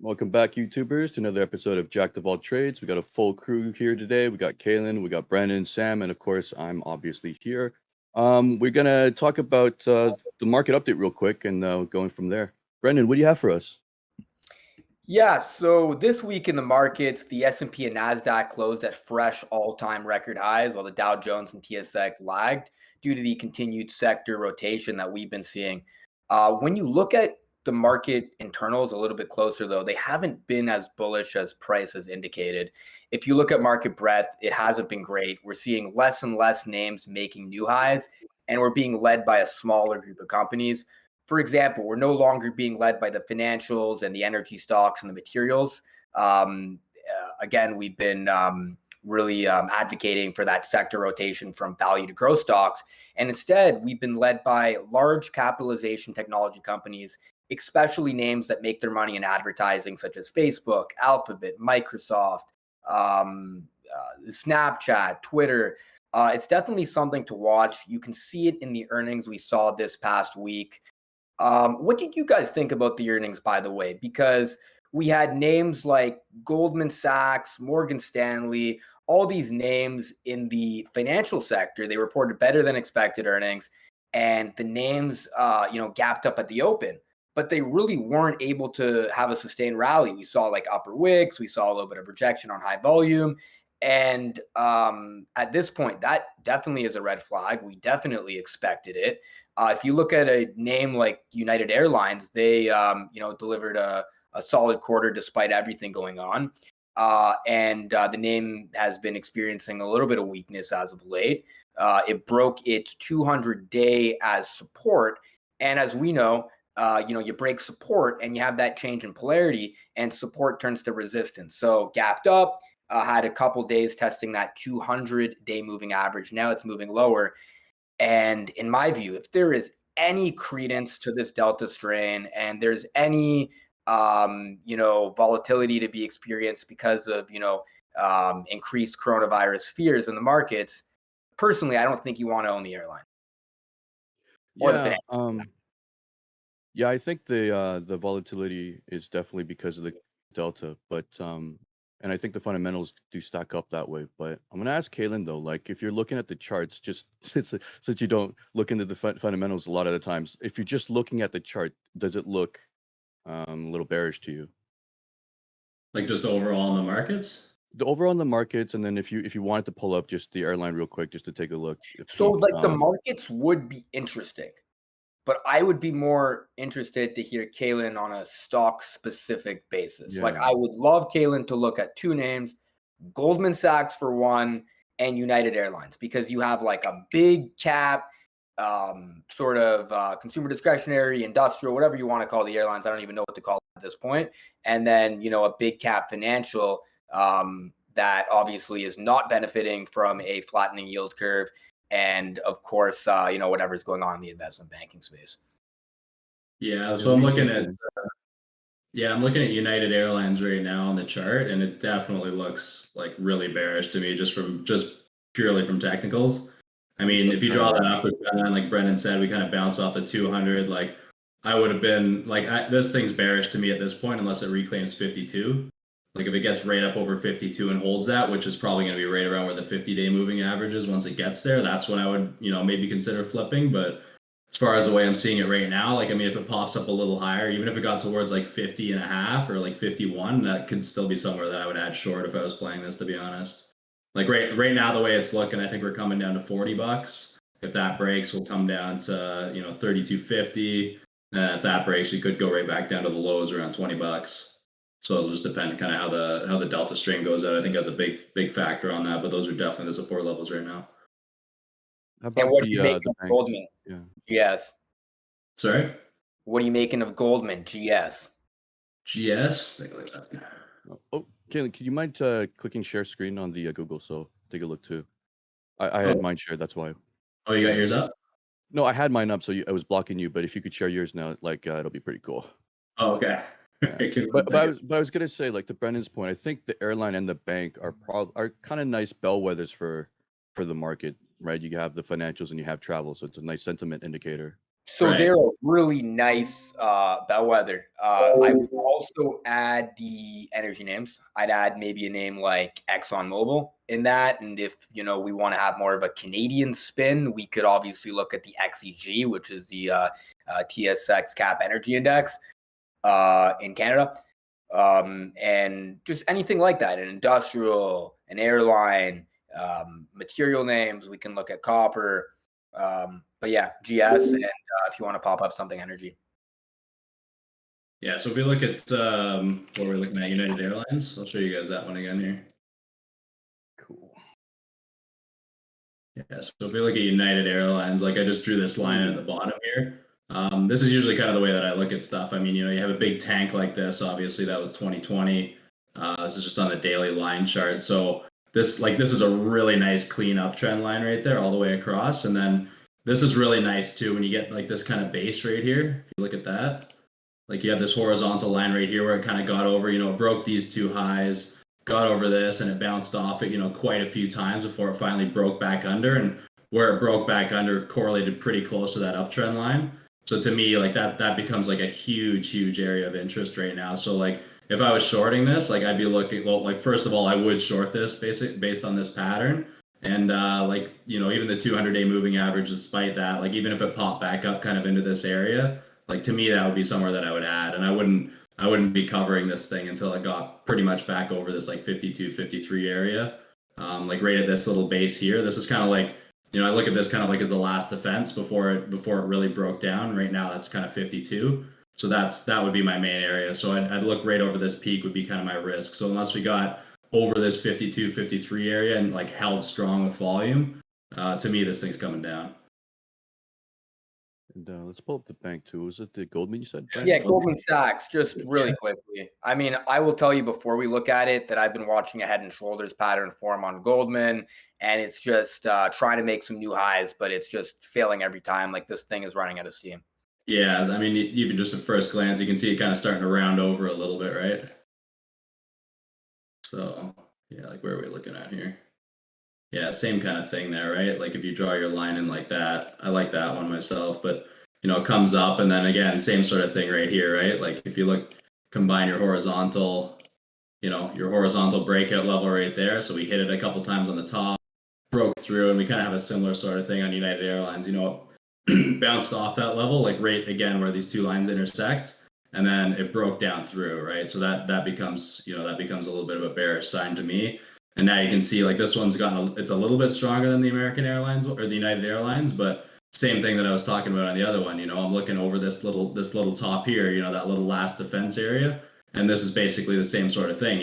Welcome back, YouTubers, to another episode of Jack of All Trades. We got a full crew here today. We got Kalin, we got Brandon, Sam, and of course, I'm obviously here. We're gonna talk about the market update real quick and going from there. Brandon, what do you have for us? Yeah, so this week in the markets, the S&P and Nasdaq closed at fresh all-time record highs, while the Dow Jones and TSX lagged due to the continued sector rotation that we've been seeing. When you look at the market internals a little bit closer, though, they haven't been as bullish as price has indicated. If you look at market breadth, it hasn't been great. We're seeing less and less names making new highs, and we're being led by a smaller group of companies. For example, we're no longer being led by the financials and the energy stocks and the materials. Again, we've been really advocating for that sector rotation from value to growth stocks. And instead, we've been led by large capitalization technology companies, especially names that make their money in advertising, such as Facebook, Alphabet, Microsoft, Snapchat, Twitter. It's definitely something to watch. You can see it in the earnings we saw this past week. What did you guys think about the earnings, by the way? Because we had names like Goldman Sachs, Morgan Stanley, all these names in the financial sector. They reported better than expected earnings, and the names, gapped up at the open, but they really weren't able to have a sustained rally. We saw like upper wicks, we saw a little bit of rejection on high volume. And at this point, that definitely is a red flag. We definitely expected it. If you look at a name like United Airlines, they delivered a solid quarter despite everything going on, and the name has been experiencing a little bit of weakness as of late. It broke its 200-day as support, and as we know, you break support and you have that change in polarity, and support turns to resistance. So gapped up, had a couple days testing that 200-day moving average. Now it's moving lower. And in my view, if there is any credence to this Delta strain and there's any, volatility to be experienced because of, increased coronavirus fears in the markets, personally, I don't think you want to own the airline or the Yeah, finance. yeah, I think the volatility is definitely because of the delta, but and I think the fundamentals do stack up that way. But I'm gonna ask Kalen though, like if you're looking at the charts, just since you don't look into the fundamentals a lot of the times, if you're just looking at the chart, does it look a little bearish to you? Like just overall in the markets? The overall in the markets, and then if you wanted to pull up just the airline real quick, just to take a look, if So, you like, the markets would be interesting, but I would be more interested to hear Kalin on a stock specific basis. Like, yeah. I would love Kalin to look at two names, Goldman Sachs for one, and United Airlines, because you have like a big cap, sort of consumer discretionary, industrial, whatever you want to call the airlines. I don't even know what to call it at this point. And then, a big cap financial that obviously is not benefiting from a flattening yield curve. And of course, whatever's going on in the investment banking space. Yeah, Yeah, so what I'm do you looking think, at Kalen? United Airlines right now on the chart, and it definitely looks like really bearish to me just purely from technicals. I Let me mean, show if you the chart draw that right up, like Brendan said, we kind of bounced off the 200. Like I would have been like, this thing's bearish to me at this point unless it reclaims 52. Like if it gets right up over 52 and holds that, which is probably going to be right around where the 50-day moving average is, once it gets there, that's when I would, maybe consider flipping. But as far as the way I'm seeing it right now, like, I mean, if it pops up a little higher, even if it got towards like 50 and a half or like 51, that could still be somewhere that I would add short if I was playing this, to be honest. Like right now, the way it's looking, I think we're coming down to $40. If that breaks, we'll come down to, 32.50. And if that breaks, we could go right back down to the lows around $20. So it'll just depend kind of how the Delta strain goes out. I think that's a big factor on that, but those are definitely the support levels right now. How And about what are you making the of banks? Goldman? Yeah. GS. Sorry? What are you making of Goldman? GS. GS? Think like that. Oh, Kalen, could you mind clicking share screen on the Google so take a look too? I had Oh, mine shared, that's why. oh, you got yours up? No, I had mine up, so I was blocking you. But if you could share yours now, like it'll be pretty cool. Oh, okay. Yeah. Give me But one second. I was gonna say, like to Brendan's point, I think the airline and the bank are kind of nice bellwethers for the market, right? You have the financials and you have travel, so it's a nice sentiment indicator. So Right. they're a really nice bellwether. I would also add the energy names. I'd add maybe a name like ExxonMobil in that. And if we want to have more of a Canadian spin, we could obviously look at the XEG, which is the TSX Cap Energy Index in Canada. And just anything like that, an industrial, an airline, material names. We can look at copper. But yeah, GS, and if you want to pop up something energy. Yeah, so if we look at what we're looking at, United Airlines, I'll show you guys that one again here. Cool. Yeah, so if we look at United Airlines, like I just drew this line at the bottom here. This is usually kind of the way that I look at stuff. I mean, you have a big tank like this. Obviously, that was 2020. This is just on the daily line chart. So this is a really nice clean uptrend line right there, all the way across. And then this is really nice too when you get like this kind of base right here. If you look at that, like you have this horizontal line right here where it kind of got over, it broke these two highs, got over this, and it bounced off it, quite a few times before it finally broke back under. And where it broke back under correlated pretty close to that uptrend line. So to me, like that becomes like a huge area of interest right now. So like if I was shorting this, like I'd be looking, well, like first of all, I would short this based on this pattern. And even the 200-day moving average, despite that, like even if it popped back up kind of into this area, like to me that would be somewhere that I would add. And I wouldn't be covering this thing until it got pretty much back over this like 52, 53 area. Like right at this little base here. This is kind of like, I look at this kind of like as the last defense before it really broke down. Right now that's kind of 52. So that would be my main area. So I'd look right over this peak would be kind of my risk. So unless we got over this 52, 53 area and like held strong with volume, to me this thing's coming down. And let's pull up the bank too. Was it the Goldman you said? Brent? Yeah, Goldman Sachs, just really quickly. I mean, I will tell you before we look at it that I've been watching a head and shoulders pattern form on Goldman, and it's just trying to make some new highs, but it's just failing every time. Like this thing is running out of steam. Yeah, I mean, even just at first glance, you can see it kind of starting to round over a little bit, right? So, yeah, like where are we looking at here? Yeah, same kind of thing there, right? Like if you draw your line in like that, I like that one myself, but it comes up and then again, same sort of thing right here, right? Like if you combine your horizontal, your horizontal breakout level right there. So we hit it a couple times on the top, broke through, and we kind of have a similar sort of thing on United Airlines, bounced off that level, like right again where these two lines intersect, and then it broke down through, right? So that becomes, that becomes a little bit of a bearish sign to me. And now you can see like this one's it's a little bit stronger than the American Airlines or the United Airlines, but same thing that I was talking about on the other one. I'm looking over this little top here, that little last defense area, and this is basically the same sort of thing.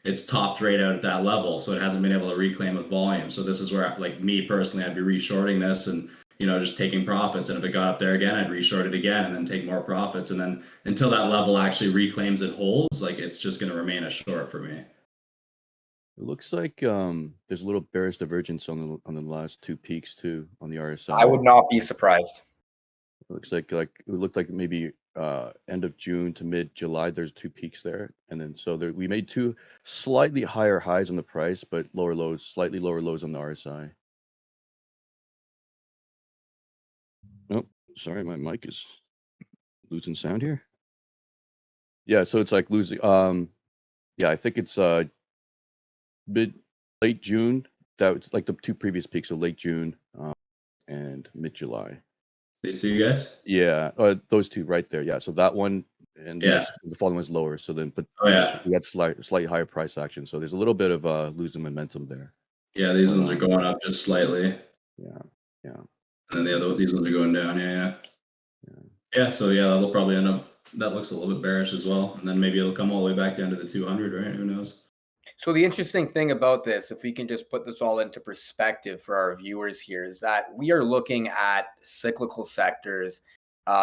It's topped right out at that level, so it hasn't been able to reclaim with volume. So this is where, like me personally, I'd be reshorting this and just taking profits. And if it got up there again, I'd reshort it again and then take more profits. And then until that level actually reclaims and holds, like it's just going to remain a short for me. It looks like there's a little bearish divergence on the last two peaks too on the RSI. I would not be surprised. It looks like it looked like maybe end of June to mid July. There's two peaks there, and then we made two slightly higher highs on the price, but lower lows, slightly lower lows on the RSI. Oh, sorry, my mic is losing sound here. Yeah, so it's like losing. Yeah, I think it's late June. That was like the two previous peaks, so late June and mid July. These two guys? Yeah, those two right there. Yeah, so that one and the following one's lower. So then, but we got slightly higher price action. So there's a little bit of losing momentum there. Yeah, these ones are going up just slightly. Yeah. And then these ones are going down. Yeah. So yeah, that'll probably end up. That looks a little bit bearish as well, and then maybe it'll come all the way back down to the 200, right? Who knows? So the interesting thing about this, if we can just put this all into perspective for our viewers here, is that we are looking at cyclical sectors,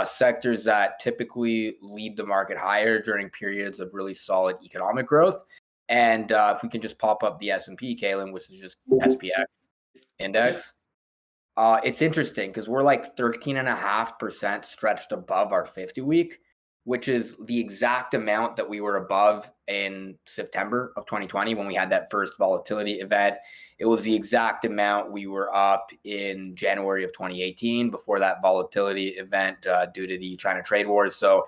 sectors that typically lead the market higher during periods of really solid economic growth. And if we can just pop up the S&P, Kalin, which is just SPX index, it's interesting because we're like 13.5% stretched above our 50-week. which is the exact amount that we were above in September of 2020 when we had that first volatility event. It was the exact amount we were up in January of 2018 before that volatility event due to the China trade wars. So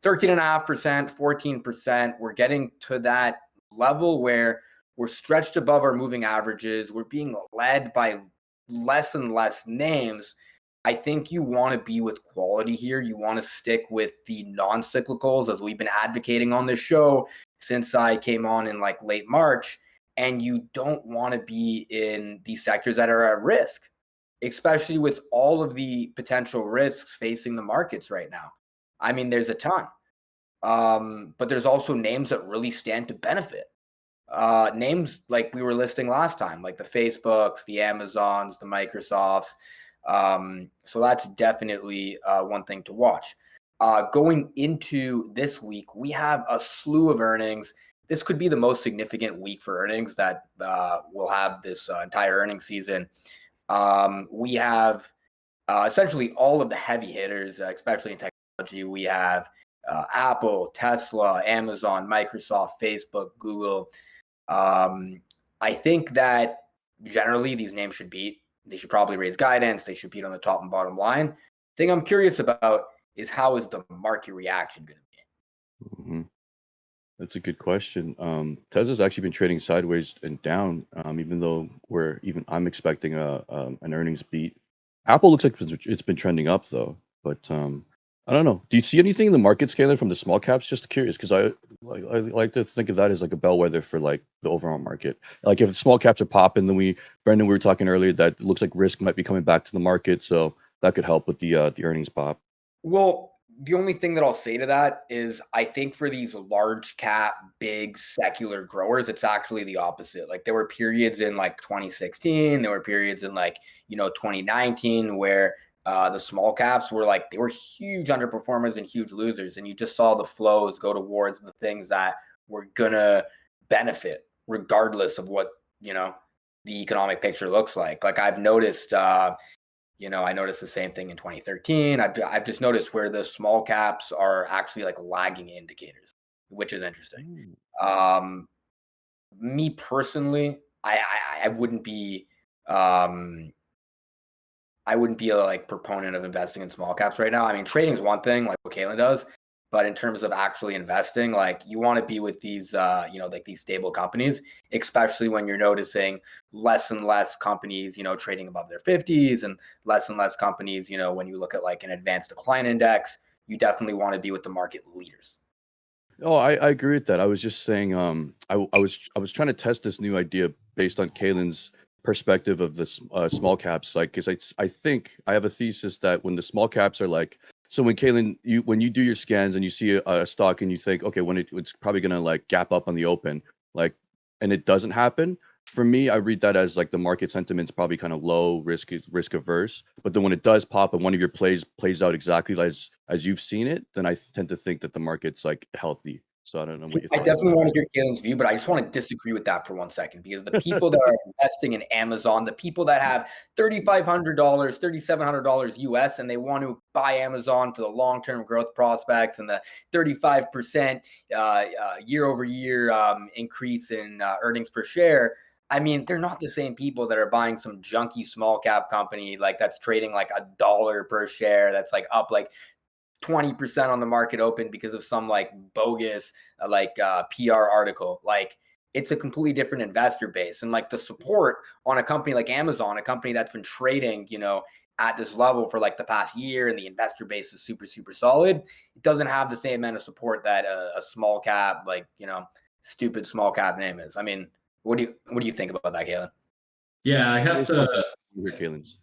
13.5%, 14%. We're getting to that level where we're stretched above our moving averages. We're being led by less and less names. I think you want to be with quality here. You want to stick with the non-cyclicals, as we've been advocating on this show since I came on in like late March. And you don't want to be in these sectors that are at risk, especially with all of the potential risks facing the markets right now. I mean, there's a ton, but there's also names that really stand to benefit. Names like we were listing last time, like the Facebooks, the Amazons, the Microsofts. So that's definitely one thing to watch. Going into this week, we have a slew of earnings. This could be the most significant week for earnings that we'll have this entire earnings season. We have essentially all of the heavy hitters, especially in technology. We have Apple, Tesla, Amazon, Microsoft, Facebook, Google. I think that generally these names should beat. They should probably raise guidance. They should beat on the top and bottom line. The thing I'm curious about is how is the market reaction going to be? Mm-hmm. That's a good question. Tesla's actually been trading sideways and down, even though I'm expecting an earnings beat. Apple looks like it's been trending up though, but I don't know. Do you see anything in the market scaling from the small caps? Just curious, because I like to think of that as like a bellwether for like the overall market. Like if the small caps are popping, then Brendan, we were talking earlier that it looks like risk might be coming back to the market, so that could help with the earnings pop. Well, the only thing that I'll say to that is I think for these large cap, big secular growers, it's actually the opposite. Like there were periods in like 2016, there were periods in like, 2019 where the small caps were like, they were huge underperformers and huge losers. And you just saw the flows go towards the things that were gonna benefit regardless of what, the economic picture looks like. Like I've noticed, I noticed the same thing in 2013. I've just noticed where the small caps are actually like lagging indicators, which is interesting. Me personally, I wouldn't be I wouldn't be a like proponent of investing in small caps right now. I mean, trading is one thing, like what Kalin does, but in terms of actually investing, like you want to be with these, like these stable companies, especially when you're noticing less and less companies, trading above their 50s and less companies, when you look at like an advanced decline index, you definitely want to be with the market leaders. Oh, I agree with that. I was just saying, I was trying to test this new idea based on Kalen's perspective of the small caps, like, because I think I have a thesis that when the small caps are like, so when Kalen, when you do your scans and you see a stock and you think, okay, when it's probably gonna like gap up on the open, like, and it doesn't happen. For me, I read that as like the market sentiment's probably kind of low, risk averse. But then when it does pop and one of your plays out exactly as you've seen it, then I tend to think that the market's like healthy. So I don't know what your I thoughts definitely are. want to hear Kalen's view, but I just want to disagree with that for 1 second because the people that are investing in Amazon, the people that have $3,500, $3,700 US, and they want to buy Amazon for the long-term growth prospects and the 35% year over year increase in earnings per share. I mean, they're not the same people that are buying some junky small cap company like that's trading like $1 per share. That's like up like 20% on the market open because of some like bogus PR article. Like it's a completely different investor base. And like the support on a company like Amazon, a company that's been trading, at this level for like the past year and the investor base is super, super solid. It doesn't have the same amount of support that a small cap, like, stupid small cap name is. I mean, what do you think about that, Kalin? Yeah, I have to. Hear Kalen's.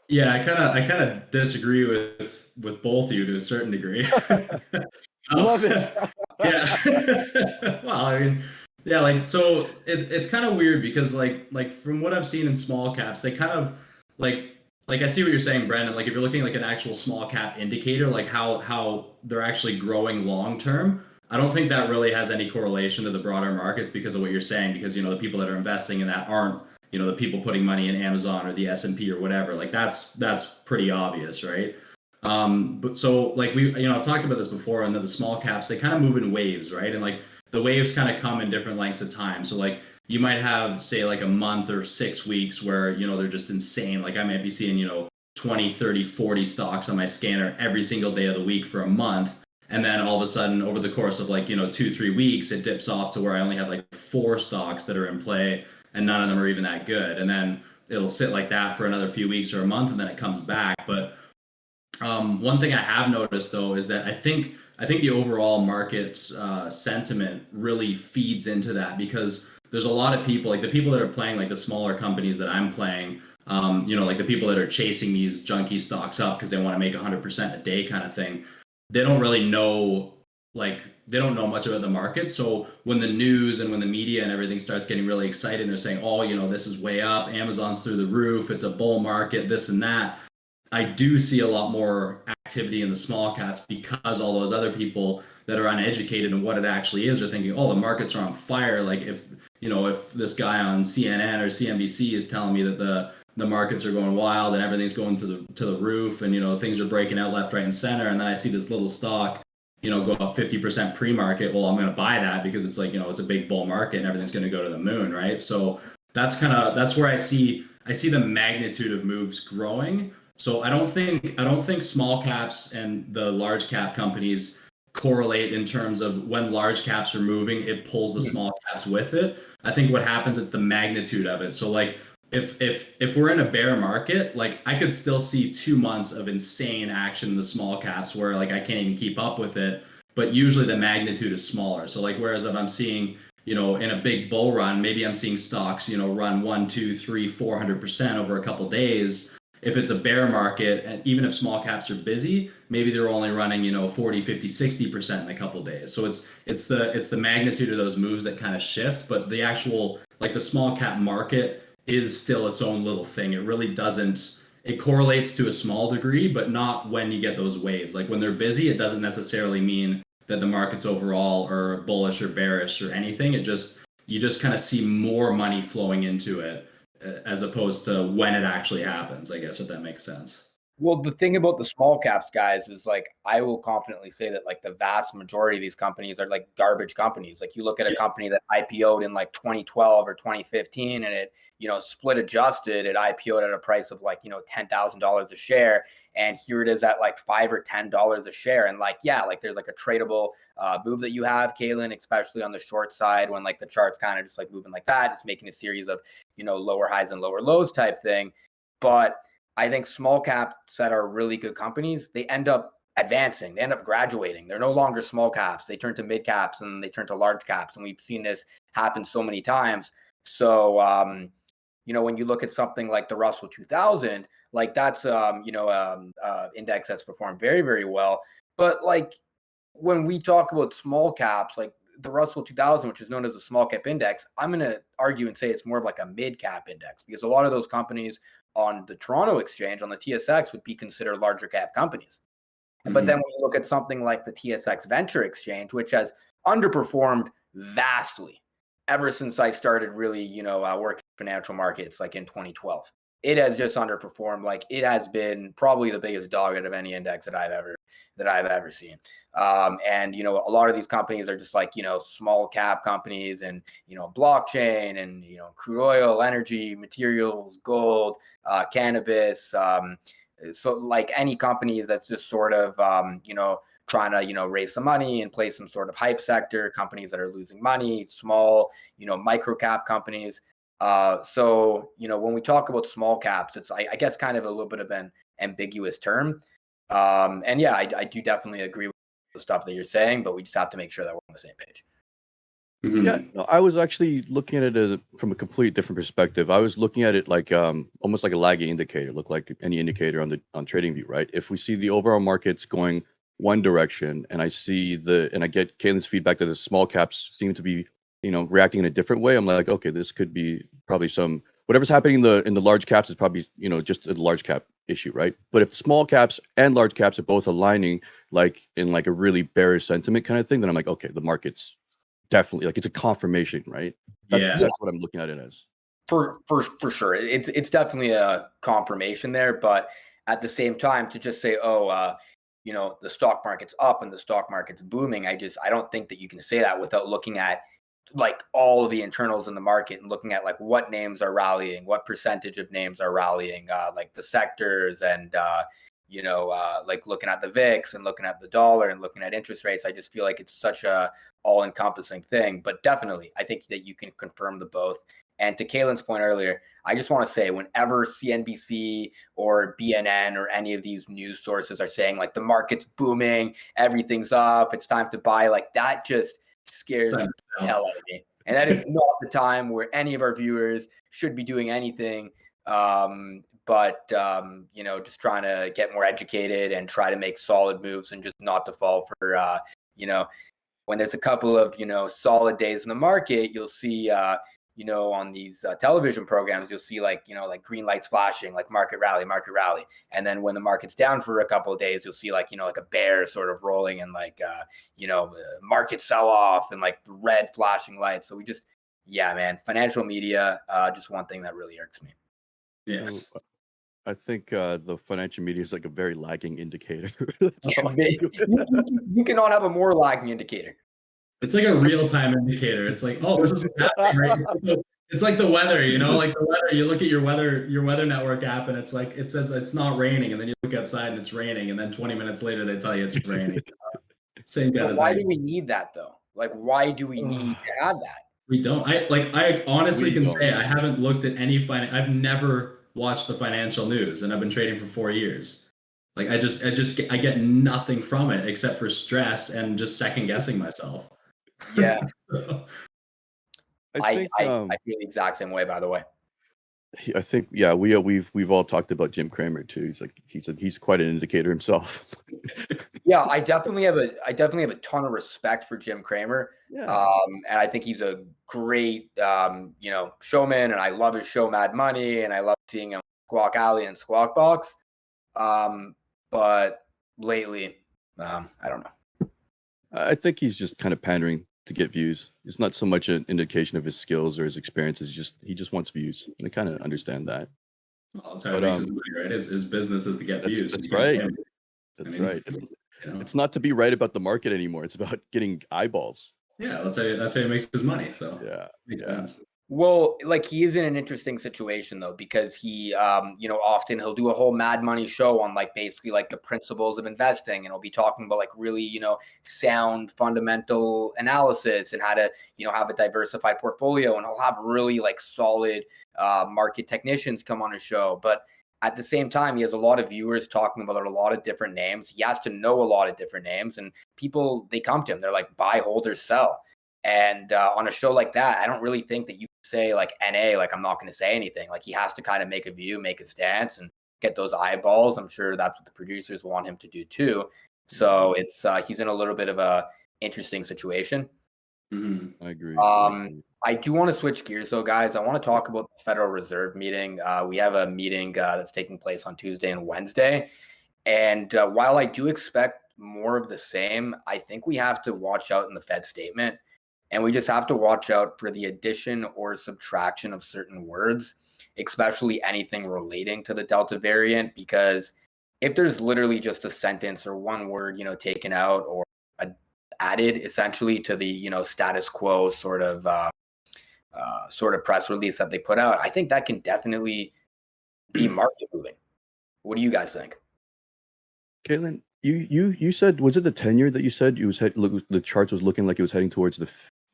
Yeah, I kind of disagree with both of you to a certain degree. Love it. Yeah. Well, I mean, yeah, like so it's kind of weird because like from what I've seen in small caps, they kind of like I see what you're saying, Brandon. Like if you're looking like an actual small cap indicator, like how they're actually growing long term, I don't think that really has any correlation to the broader markets because of what you're saying. Because the people that are investing in that aren't the people putting money in Amazon or the S&P or whatever. Like that's pretty obvious, right? But so like I've talked about this before, and that the small caps, they kind of move in waves, right? And like the waves kind of come in different lengths of time. So like you might have, say, like a month or 6 weeks where, they're just insane. Like I might be seeing, 20, 30, 40 stocks on my scanner every single day of the week for a month. And then all of a sudden, over the course of like, 2, 3 weeks, it dips off to where I only have like 4 stocks that are in play, and none of them are even that good. And then it'll sit like that for another few weeks or a month, and then it comes back. But one thing I have noticed though is that I think the overall market sentiment really feeds into that, because there's a lot of people, like the people that are playing like the smaller companies that I'm playing, like the people that are chasing these junky stocks up because they want to make 100% a day kind of thing. They don't really know, like they don't know much about the market. So when the news and when the media and everything starts getting really excited, they're saying, oh, this is way up, Amazon's through the roof, it's a bull market, this and that. I do see a lot more activity in the small caps, because all those other people that are uneducated in what it actually is are thinking, oh, the markets are on fire. Like if this guy on CNN or CNBC is telling me that the markets are going wild and everything's going to the roof, and things are breaking out left, right, and center, and then I see this little stock go up 50% pre-market, well, I'm going to buy that because it's like, it's a big bull market and everything's going to go to the moon, right? So that's where I see the magnitude of moves growing. So I don't think small caps and the large cap companies correlate in terms of when large caps are moving, it pulls the small caps with it. I think what happens, it's the magnitude of it. So like if we're in a bear market, like I could still see 2 months of insane action in the small caps where like I can't even keep up with it, but usually the magnitude is smaller. So like whereas if I'm seeing, in a big bull run, maybe I'm seeing stocks, run 1, 2, 3, 400% over a couple days. If it's a bear market, and even if small caps are busy, maybe they're only running 40, 50, 60% in a couple days. So it's the magnitude of those moves that kind of shift, but the actual, like the small cap market is still its own little thing. It really doesn't, it correlates to a small degree, but not when you get those waves. Like when they're busy, it doesn't necessarily mean that the markets overall are bullish or bearish or anything. You just kind of see more money flowing into it, as opposed to when it actually happens, I guess, if that makes sense. Well, the thing about the small caps, guys, is like I will confidently say that like the vast majority of these companies are like garbage companies. Like you look at a company that IPO'd in like 2012 or 2015, and it, split adjusted, it IPO'd at a price of like, $10,000 a share. And here it is at like $5 or $10 a share. And like, yeah, like there's like a tradable move that you have, Kalin, especially on the short side, when like the chart's kind of just like moving like that, just making a series of, lower highs and lower lows type thing. But I think small caps that are really good companies, they end up advancing, they end up graduating. They're no longer small caps. They turn to mid caps and they turn to large caps. And we've seen this happen so many times. So, when you look at something like the Russell 2000, like that's, index that's performed very, very well. But like when we talk about small caps, like the Russell 2000, which is known as a small cap index, I'm going to argue and say it's more of like a mid cap index, because a lot of those companies on the Toronto exchange, on the TSX, would be considered larger cap companies. Mm-hmm. But then when you look at something like the TSX Venture Exchange, which has underperformed vastly ever since I started really, working financial markets, like in 2012, it has just underperformed. Like it has been probably the biggest dog out of any index that I've ever seen. And a lot of these companies are just like, small cap companies, and blockchain, and crude oil, energy, materials, gold, cannabis. So like any companies that's just sort of trying to raise some money and play some sort of hype sector, companies that are losing money, small micro cap companies. So when we talk about small caps, it's I guess kind of a little bit of an ambiguous term. And yeah, I do definitely agree with the stuff that you're saying, but we just have to make sure that we're on the same page. Mm-hmm. Yeah, no, I was actually looking at it from a completely different perspective. I was looking at it like almost like a lagging indicator, look like any indicator on TradingView, right? If we see the overall markets going one direction, and I get Kalin's feedback that the small caps seem to be, reacting in a different way, I'm like, okay, this could be probably whatever's happening in the large caps is probably, just a large cap issue, right? But if small caps and large caps are both aligning like in like a really bearish sentiment kind of thing, then I'm like, okay, the market's definitely, like, it's a confirmation, right? That's what I'm looking at it as. For sure. It's definitely a confirmation there, but at the same time, to just say, oh, the stock market's up and the stock market's booming, I don't think that you can say that without looking at like all of the internals in the market and looking at like what names are rallying, what percentage of names are rallying, like the sectors and like looking at the VIX and looking at the dollar and looking at interest rates. I just feel like it's such a all-encompassing thing. But definitely, I think that you can confirm the both. And to Kalin's point earlier, I just want to say whenever CNBC or BNN or any of these news sources are saying like the market's booming, everything's up, it's time to buy, like that just scares the hell out of me. And that is not the time where any of our viewers should be doing anything. But just trying to get more educated and try to make solid moves and just not to fall for, when there's a couple of, solid days in the market, you'll see, on these television programs, you'll see like green lights flashing, like market rally. And then when the market's down for a couple of days, you'll see like a bear sort of rolling and like, market sell off and like the red flashing lights. So man, financial media, just one thing that really irks me. Yeah. I think the financial media is like a very lagging indicator. You cannot have a more lagging indicator. It's like a real-time indicator. It's like, oh, this is what's happening, right? It's like the weather, like the weather. You look at your weather network app, and it's like it says it's not raining, and then you look outside and it's raining, and then 20 minutes later they tell you it's raining. Same kind of thing. Why do we need that though? Like, why do we need to have that? We don't. I honestly can say I haven't looked at any I've never watched the financial news, and I've been trading for 4 years. Like I get nothing from it except for stress and just second guessing myself. Yeah. I think I feel the exact same way, by the way. I think we've all talked about Jim Cramer too. He's quite an indicator himself. Yeah, I definitely have a ton of respect for Jim Cramer. Yeah. And I think he's a great showman, and I love his show Mad Money, and I love seeing him Squawk Alley and Squawk Box. But lately, I don't know. I think he's just kind of pandering to get views. It's not so much an indication of his skills or his experiences. He just wants views. And I kind of understand that. Well, that's how he makes his money, right? His business is to get views. That's right. That's right. It's not to be right about the market anymore. It's about getting eyeballs. Yeah, that's how he makes his money. So yeah, makes sense. Well, like he is in an interesting situation though, because he, often he'll do a whole Mad Money show on like basically like the principles of investing, and he'll be talking about like really, sound fundamental analysis and how to, have a diversified portfolio, and he'll have really like solid market technicians come on his show. But at the same time, he has a lot of viewers talking about a lot of different names. He has to know a lot of different names, and people, they come to him. They're like, buy, hold, or sell. And on a show like that, I don't really think that you can say like NA, like I'm not going to say anything. Like he has to kind of make a view, make a stance, and get those eyeballs. I'm sure that's what the producers want him to do too. So it's he's in a little bit of a interesting situation. Mm-hmm. I agree. I do want to switch gears though, guys. I want to talk about the Federal Reserve meeting. We have a meeting that's taking place on Tuesday and Wednesday. And while I do expect more of the same, I think we have to watch out in the Fed statement. And we just have to watch out for the addition or subtraction of certain words, especially anything relating to the Delta variant, because if there's literally just a sentence or one word, taken out or added essentially to the, status quo sort of press release that they put out, I think that can definitely be market moving. What do you guys think? Kalin, you said, was it the 10-year that you said it was the charts was looking like it was heading towards the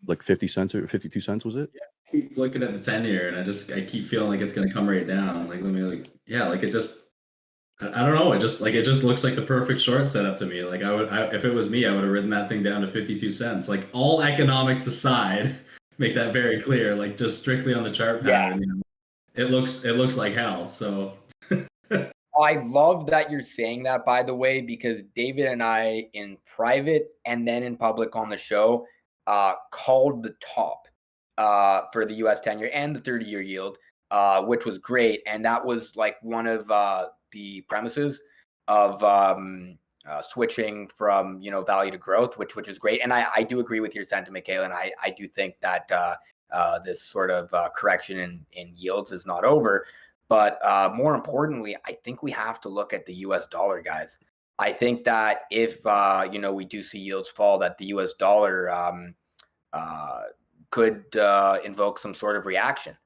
50 cents or 52 cents, was it? Yeah, I keep looking at the 10-year and I keep feeling like it's going to come right down. Like, it just, I don't know. It just looks like the perfect short setup to me. Like if it was me, I would have ridden that thing down to 52 cents. Like all economics aside, make that very clear, like just strictly on the chart pattern, it looks like hell. So I love that you're saying that, by the way, because David and I in private and then in public on the show called the top for the US 10-year and the 30-year yield, which was great. And that was like one of the premises of switching from, value to growth, which is great. And I do agree with your sentiment, Kalin. I do think that this sort of correction in yields is not over. But more importantly, I think we have to look at the US dollar, guys. I think that if we do see yields fall, that the US dollar uh, could invoke some sort of reaction.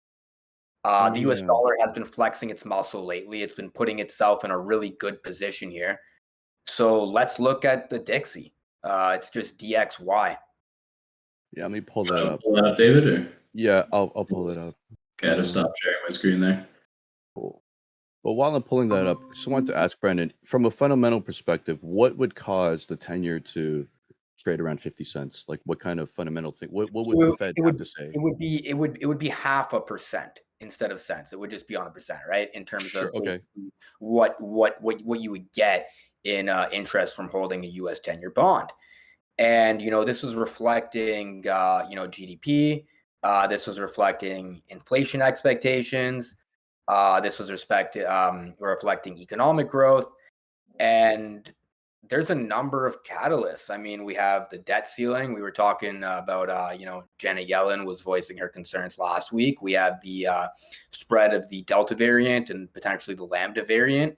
Oh The US yeah. dollar has been flexing its muscle lately. It's been putting itself in a really good position here. So let's look at the Dixie. It's just DXY. Yeah, let me pull that up. Pull that up, David, or Yeah, I'll pull it up. okay, I just stop sharing my screen there. Cool. But while I'm pulling that up, just wanted to ask Brandon, from a fundamental perspective, what would cause the 10-year to trade around 50 cents? Like what kind of fundamental thing? What would the So Fed it have would to say? it would be 0.5% instead of cents. It would just be on a percent, right? In terms of Sure. Okay. what you would get in interest from holding a U.S. 10-year bond. And this was reflecting GDP. This was reflecting inflation expectations. This was reflecting economic growth. And there's a number of catalysts. I mean, we have the debt ceiling. We were talking about, Janet Yellen was voicing her concerns last week. We have the spread of the Delta variant and potentially the Lambda variant.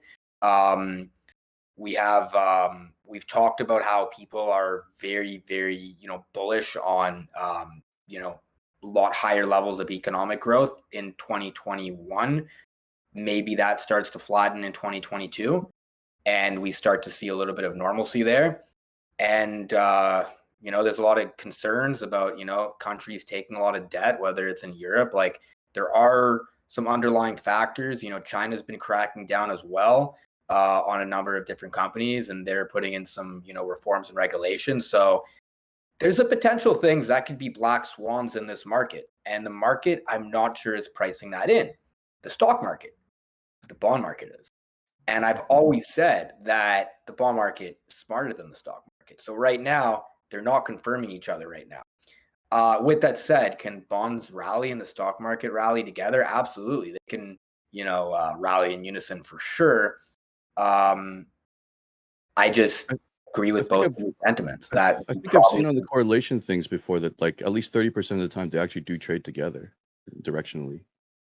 We've talked about how people are very, very, bullish on, a lot higher levels of economic growth in 2021. Maybe that starts to flatten in 2022 and we start to see a little bit of normalcy there. And there's a lot of concerns about countries taking a lot of debt, whether it's in Europe. Like there are some underlying factors. China's been cracking down as well on a number of different companies, and they're putting in some reforms and regulations. So there's a potential things that could be black swans in this market, and the market, I'm not sure, is pricing that in. The stock market, the bond market is. And I've always said that the bond market is smarter than the stock market. So right now, they're not confirming each other right now. With that said, can bonds rally and the stock market rally together? Absolutely. They can, rally in unison for sure. I just agree I with think both I've of these sentiments. I, That th- I think I've seen probably on the correlation things before that like at least 30% of the time they actually do trade together directionally.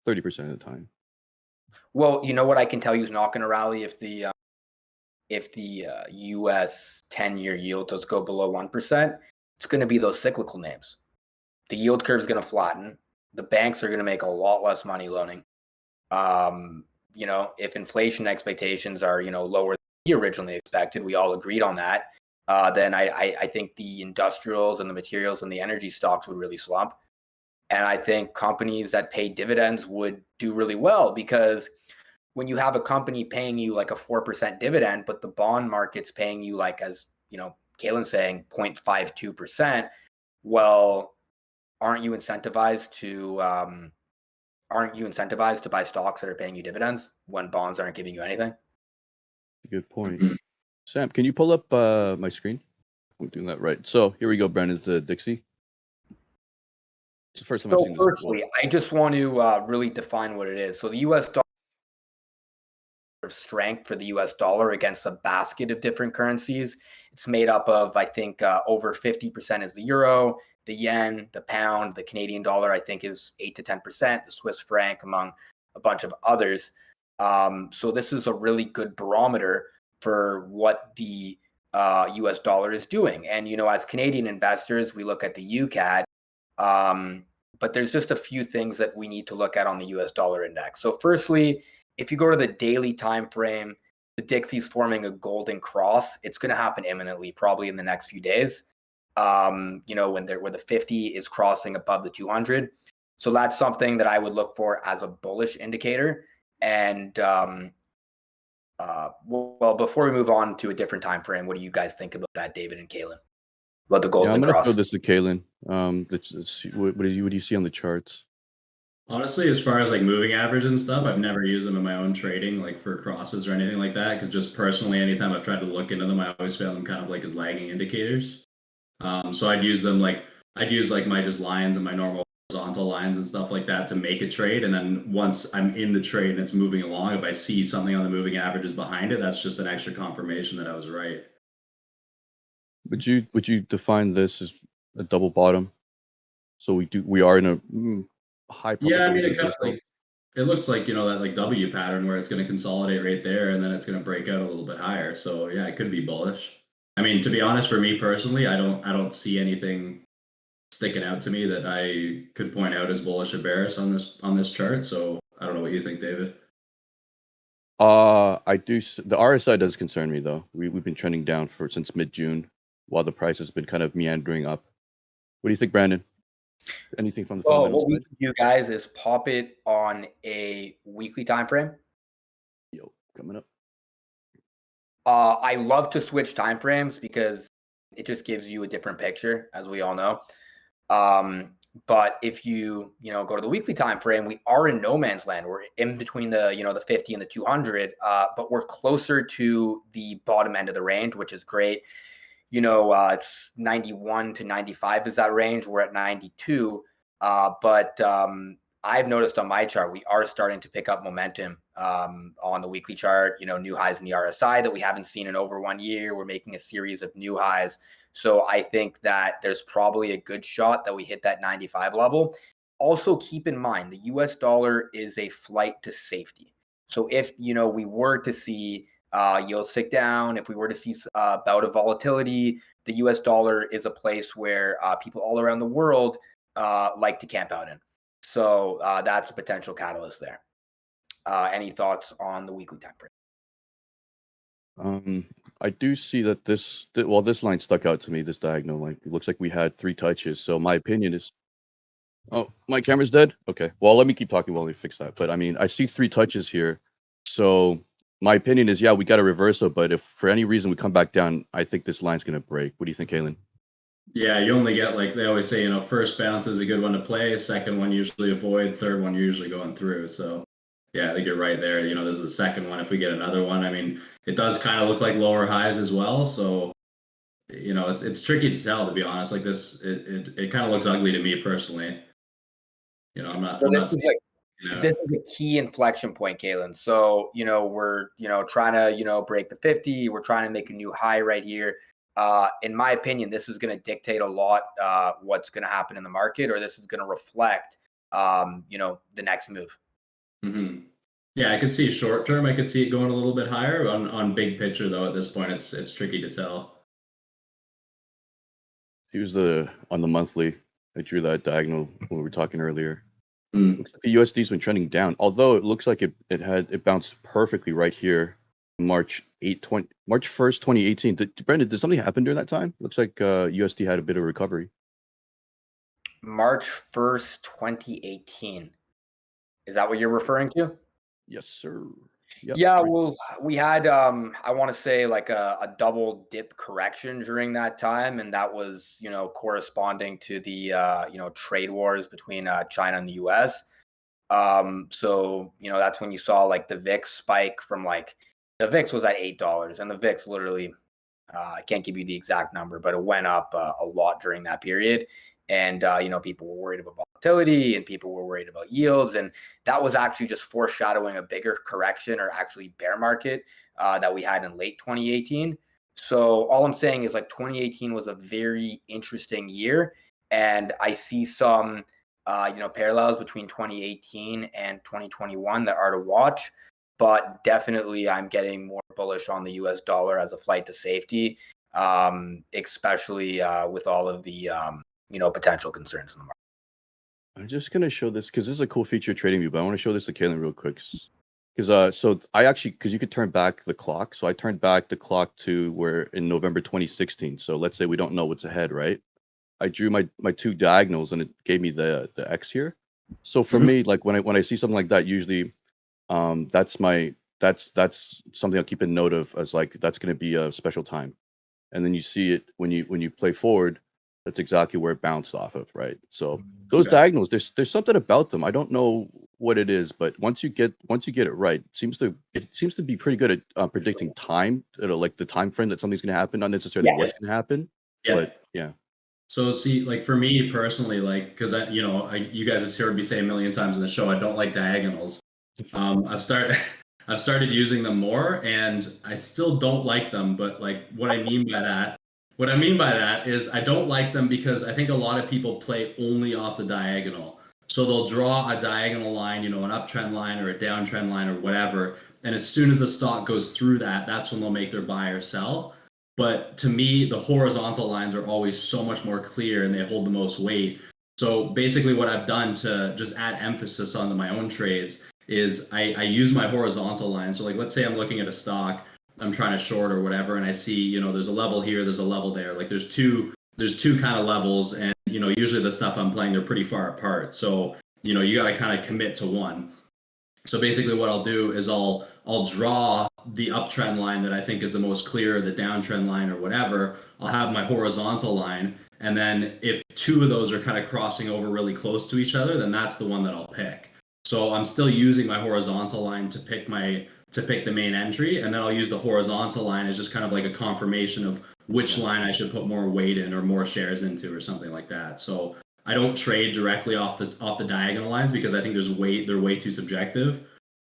30% of the time. well, you know what I can tell you is not going to rally if the U.S. 10-year yield does go below 1%. It's going to be those cyclical names. The yield curve is going to flatten. The banks are going to make a lot less money loaning. If inflation expectations are lower than we originally expected, we all agreed on that. Then I think the industrials and the materials and the energy stocks would really slump. And I think companies that pay dividends would do really well, because when you have a company paying you like a 4% dividend, but the bond market's paying you like, as Kalin's saying, 0.52%, well, aren't you incentivized to buy stocks that are paying you dividends when bonds aren't giving you anything? Good point. Sam, can you pull up my screen? I'm doing that right. So here we go, Brandon. It's Dixie. It's the first time I've So seen this. Well, firstly, I just want to really define what it is. So the US dollar of strength for the US dollar against a basket of different currencies. It's made up of, I think, over 50% is the euro, the yen, the pound, the Canadian dollar, I think, is 8 to 10%, the Swiss franc, among a bunch of others. So this is a really good barometer for what the US dollar is doing. And, as Canadian investors, we look at the UCAD, but there's just a few things that we need to look at on the US dollar index. So firstly, if you go to the daily time frame, the Dixie's forming a golden cross. It's going to happen imminently, probably in the next few days. When the 50 is crossing above the 200. So that's something that I would look for as a bullish indicator. And before we move on to a different time frame, what do you guys think about that, David and Kalin? About the yeah, golden I'm gonna cross? throw this to Kalin. Let's see, what do you see on the charts? Honestly, as far as like moving averages and stuff, I've never used them in my own trading, like for crosses or anything like that. Because just personally, anytime I've tried to look into them, I always found them kind of like as lagging indicators. So I'd use my just lines and my normal horizontal lines and stuff like that to make a trade. And then once I'm in the trade and it's moving along, if I see something on the moving averages behind it, that's just an extra confirmation that I was right. Would you define this as a double bottom? So we are in a high Yeah, I mean, probability it of kind this of like it looks like, that like W pattern where it's going to consolidate right there and then it's going to break out a little bit higher. So yeah, it could be bullish. I mean, to be honest, for me personally, I don't see anything sticking out to me that I could point out as bullish or bearish on this chart. So I don't know what you think, David. I do. The RSI does concern me though. We've been trending down since mid-June, while the price has been kind of meandering up. What do you think, Brandon? Anything from the Well, fundamental what we side? can do, guys, is pop it on a weekly time frame. Yo, coming up. I love to switch time frames because it just gives you a different picture, as we all know. But if you go to the weekly time frame, we are in no man's land. We're in between the 50 and the 200, but we're closer to the bottom end of the range, which is great. It's 91 to 95 is that range. We're at 92, but I've noticed on my chart we are starting to pick up momentum on the weekly chart. New highs in the RSI that we haven't seen in over 1 year. We're making a series of new highs. So I think that there's probably a good shot that we hit that 95 level. Also, keep in mind the US dollar is a flight to safety. So if we were to see yields tick down, if we were to see a bout of volatility, the US dollar is a place where people all around the world like to camp out in. So that's a potential catalyst there. Any thoughts on the weekly time frame? I do see that this line stuck out to me, this diagonal. Like it looks like we had 3 touches. So my opinion is, oh, my camera's dead. Okay, well let me keep talking while we fix that. But I mean, I see 3 touches here. So my opinion is, yeah, we got a reversal. But if for any reason we come back down, I think this line's gonna break. What do you think, Kalin? Yeah, you only get, like they always say, first bounce is a good one to play, second one usually avoid, third one you're usually going through. So yeah, I think you're right there. This is the second one. If we get another one, I mean, it does kind of look like lower highs as well. So it's tricky to tell, to be honest. Like this, it kind of looks ugly to me personally. I'm not This is seeing, this is a key inflection point, Kalin. So, we're, trying to, break the 50. We're trying to make a new high right here. In my opinion, this is going to dictate a lot what's going to happen in the market, or this is going to reflect, the next move. Mm-hmm. Yeah, I could see short term. I could see it going a little bit higher. On big picture, though, at this point, it's tricky to tell. Here's on the monthly. I drew that diagonal when we were talking earlier. Mm. Looks like the USD's been trending down, although it looks like it bounced perfectly right here, March 1st, 2018. Brendan, did something happen during that time? Looks like USD had a bit of recovery. March 1st, 2018. Is that what you're referring to? Yes, sir. Yep. Yeah, well, we had I want to say like a double dip correction during that time, and that was corresponding to the trade wars between China and the US. So that's when you saw like the VIX spike from like the VIX was at $8, and the VIX literally I can't give you the exact number, but it went up a lot during that period. And people were worried about volatility, and people were worried about yields, and that was actually just foreshadowing a bigger correction, or actually bear market, that we had in late 2018. So all I'm saying is like 2018 was a very interesting year, and I see some parallels between 2018 and 2021 that are to watch. But definitely, I'm getting more bullish on the US dollar as a flight to safety, especially with all of the potential concerns in the market. I'm just gonna show this because this is a cool feature of TradingView, but I want to show this to Kaylin real quick. Because you could turn back the clock. So I turned back the clock to where in November 2016. So let's say we don't know what's ahead, right? I drew my 2 diagonals and it gave me the X here. So for me, like when I see something like that, usually that's something I'll keep a note of as like that's gonna be a special time. And then you see it when you play forward, that's exactly where it bounced off of, right? So those Okay. diagonals, there's something about them. I don't know what it is, but once you get it right, it seems to be pretty good at predicting time, like the time frame that something's going to happen, not necessarily Yeah. what's going to happen. Yeah. But yeah. So see, like for me personally, like because you guys have heard me say a million times in the show, I don't like diagonals. I've started using them more, and I still don't like them. But like what I mean by that is I don't like them because I think a lot of people play only off the diagonal. So they'll draw a diagonal line, an uptrend line or a downtrend line or whatever. And as soon as the stock goes through that, that's when they'll make their buy or sell. But to me, the horizontal lines are always so much more clear and they hold the most weight. So basically, what I've done to just add emphasis onto my own trades is I use my horizontal line. So, like, let's say I'm looking at a stock, I'm trying to short or whatever, and I see, there's a level here, there's a level there. Like, there's two kind of levels, and usually the stuff I'm playing, they're pretty far apart. So, you got to kind of commit to one. So basically what I'll do is I'll draw the uptrend line that I think is the most clear, the downtrend line or whatever. I'll have my horizontal line. And then if two of those are kind of crossing over really close to each other, then that's the one that I'll pick. So I'm still using my horizontal line to pick the main entry. And then I'll use the horizontal line as just kind of like a confirmation of which line I should put more weight in or more shares into or something like that. So I don't trade directly off the diagonal lines because I think they're way too subjective.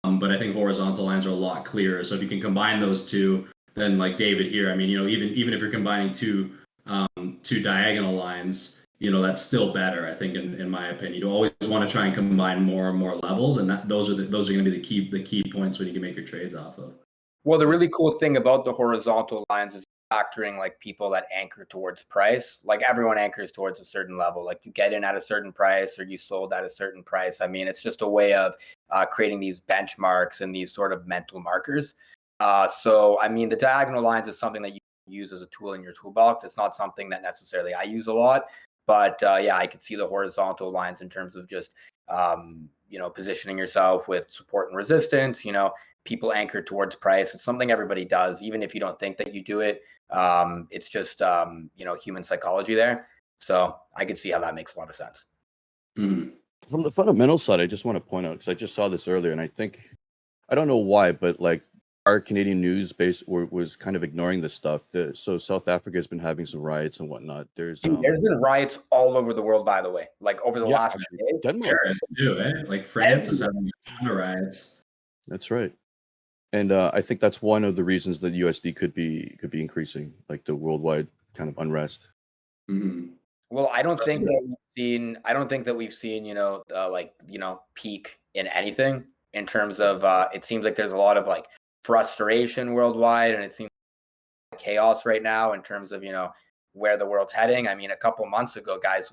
But I think horizontal lines are a lot clearer. So if you can combine those two, then like David here, I mean, even if you're combining two diagonal lines, that's still better. I think in my opinion, you always want to try and combine more and more levels, and those are going to be the key points when you can make your trades off of. Well, the really cool thing about the horizontal lines is factoring like people that anchor towards price. Like everyone anchors towards a certain level. Like you get in at a certain price or you sold at a certain price. I mean, it's just a way of creating these benchmarks and these sort of mental markers. So, I mean, the diagonal lines is something that you use as a tool in your toolbox. It's not something that necessarily I use a lot. But yeah, I could see the horizontal lines in terms of just, positioning yourself with support and resistance, people anchor towards price. It's something everybody does, even if you don't think that you do it. It's just human psychology there. So I can see how that makes a lot of sense. Mm. From the fundamental side, I just want to point out because I just saw this earlier, and I don't know why, but like our Canadian news base was kind of ignoring this stuff. So South Africa has been having some riots and whatnot. There's There's been riots all over the world, by the way, like over the yeah, last actually, few days. Denmark. Paris too, eh? Like France is having a ton of riots. That's right. And I think that's one of the reasons that USD could be increasing, like the worldwide kind of unrest. Mm-hmm. Well, I don't think that we've seen, peak in anything in terms of it seems like there's a lot of like frustration worldwide, and it seems like chaos right now in terms of, where the world's heading. I mean, a couple months ago, guys,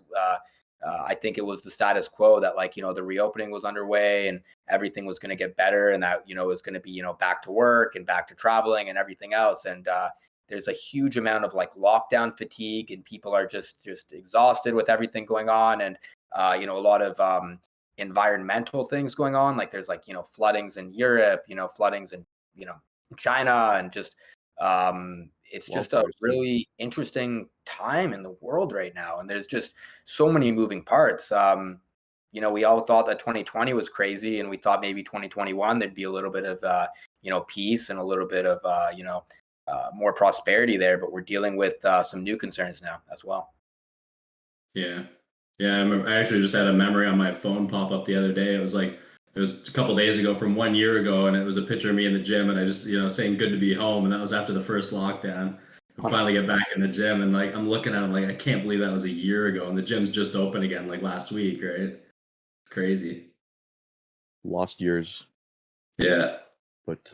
I think it was the status quo that like, the reopening was underway and everything was going to get better, and that, it was going to be, back to work and back to traveling and everything else. And there's a huge amount of like lockdown fatigue, and people are just exhausted with everything going on. And, a lot of environmental things going on. Like there's like, floodings in Europe, floodings in, China, and just, it's just a really interesting time in the world right now. And there's just so many moving parts. We all thought that 2020 was crazy, and we thought maybe 2021 there'd be a little bit of peace and a little bit of more prosperity there. But we're dealing with some new concerns now as well. Yeah. I actually just had a memory on my phone pop up the other day. It was a couple days ago from 1 year ago, and it was a picture of me in the gym, and I just saying good to be home, and that was after the first lockdown. I finally get back in the gym, and like I'm looking at him like I can't believe that was a year ago, and the gym's just open again like last week, right? It's crazy. Lost years. Yeah. But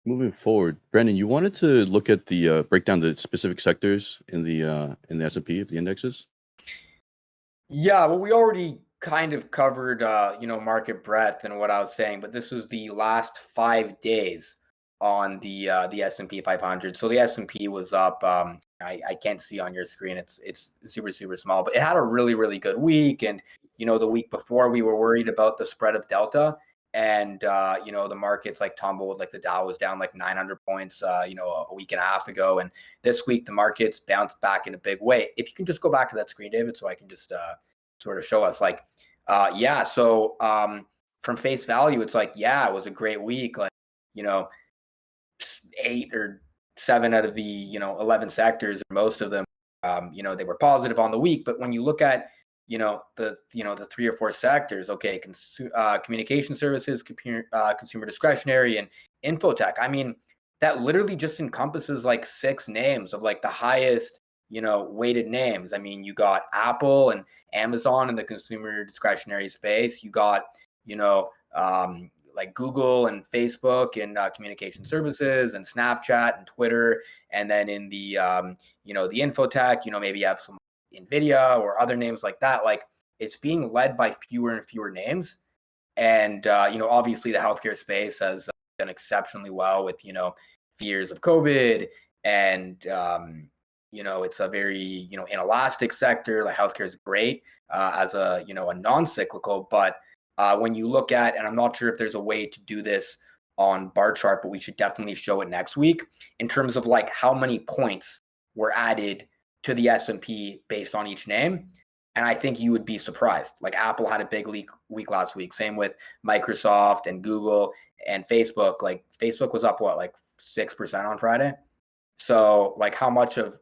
moving forward, Brandon, you wanted to look at the break down the specific sectors in the S&P of the indexes. Yeah, well, we already kind of covered, market breadth and what I was saying, but this was the last 5 days on the S&P 500. So the S&P was up. I can't see on your screen. It's super super small, but it had a really really good week. And the week before we were worried about the spread of Delta, and the markets like tumbled. Like the Dow was down like 900 points, a week and a half ago, and this week the markets bounced back in a big way. If you can just go back to that screen, David, so I can just sort of show us like, yeah. So from face value, it's like, yeah, it was a great week. Like, 8 or 7 out of the 11 sectors, most of them, they were positive on the week. But when you look at the 3 or 4 sectors, okay, communication services, consumer discretionary, and infotech. I mean, that literally just encompasses like 6 names of like the highest weighted names. I mean, you got Apple and Amazon in the consumer discretionary space. You got, like Google and Facebook and communication services and Snapchat and Twitter. And then in the, the infotech, maybe you have some NVIDIA or other names like that. Like it's being led by fewer and fewer names. And, obviously the healthcare space has done exceptionally well with, fears of COVID and, it's a very, inelastic sector. Like healthcare is great as a, a non-cyclical. But when you look at, and I'm not sure if there's a way to do this on bar chart, but we should definitely show it next week in terms of like how many points were added to the S&P based on each name. And I think you would be surprised. Like Apple had a big week last week. Same with Microsoft and Google and Facebook. Like Facebook was up like 6% on Friday. So like how much of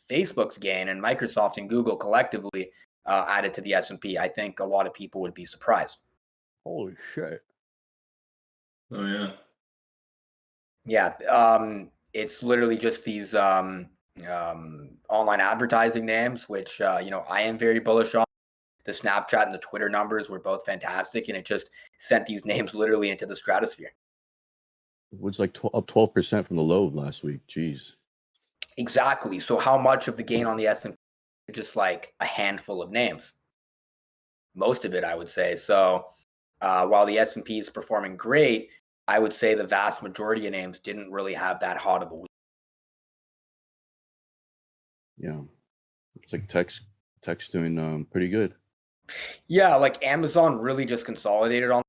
Facebook's gain and Microsoft and Google collectively added to the S&P? I think a lot of people would be surprised. Holy shit. Oh yeah. Yeah. It's literally just these online advertising names, which I am very bullish on. The Snapchat and the Twitter numbers were both fantastic, and it just sent these names literally into the stratosphere. It was like up 12% from the low last week. Jeez. Exactly. So how much of the gain on the S&P is just like a handful of names? Most of it, I would say. So while the S&P is performing great, I would say the vast majority of names didn't really have that hot of a week. Yeah. It's like tech's doing pretty good. Yeah, like Amazon really just consolidated on.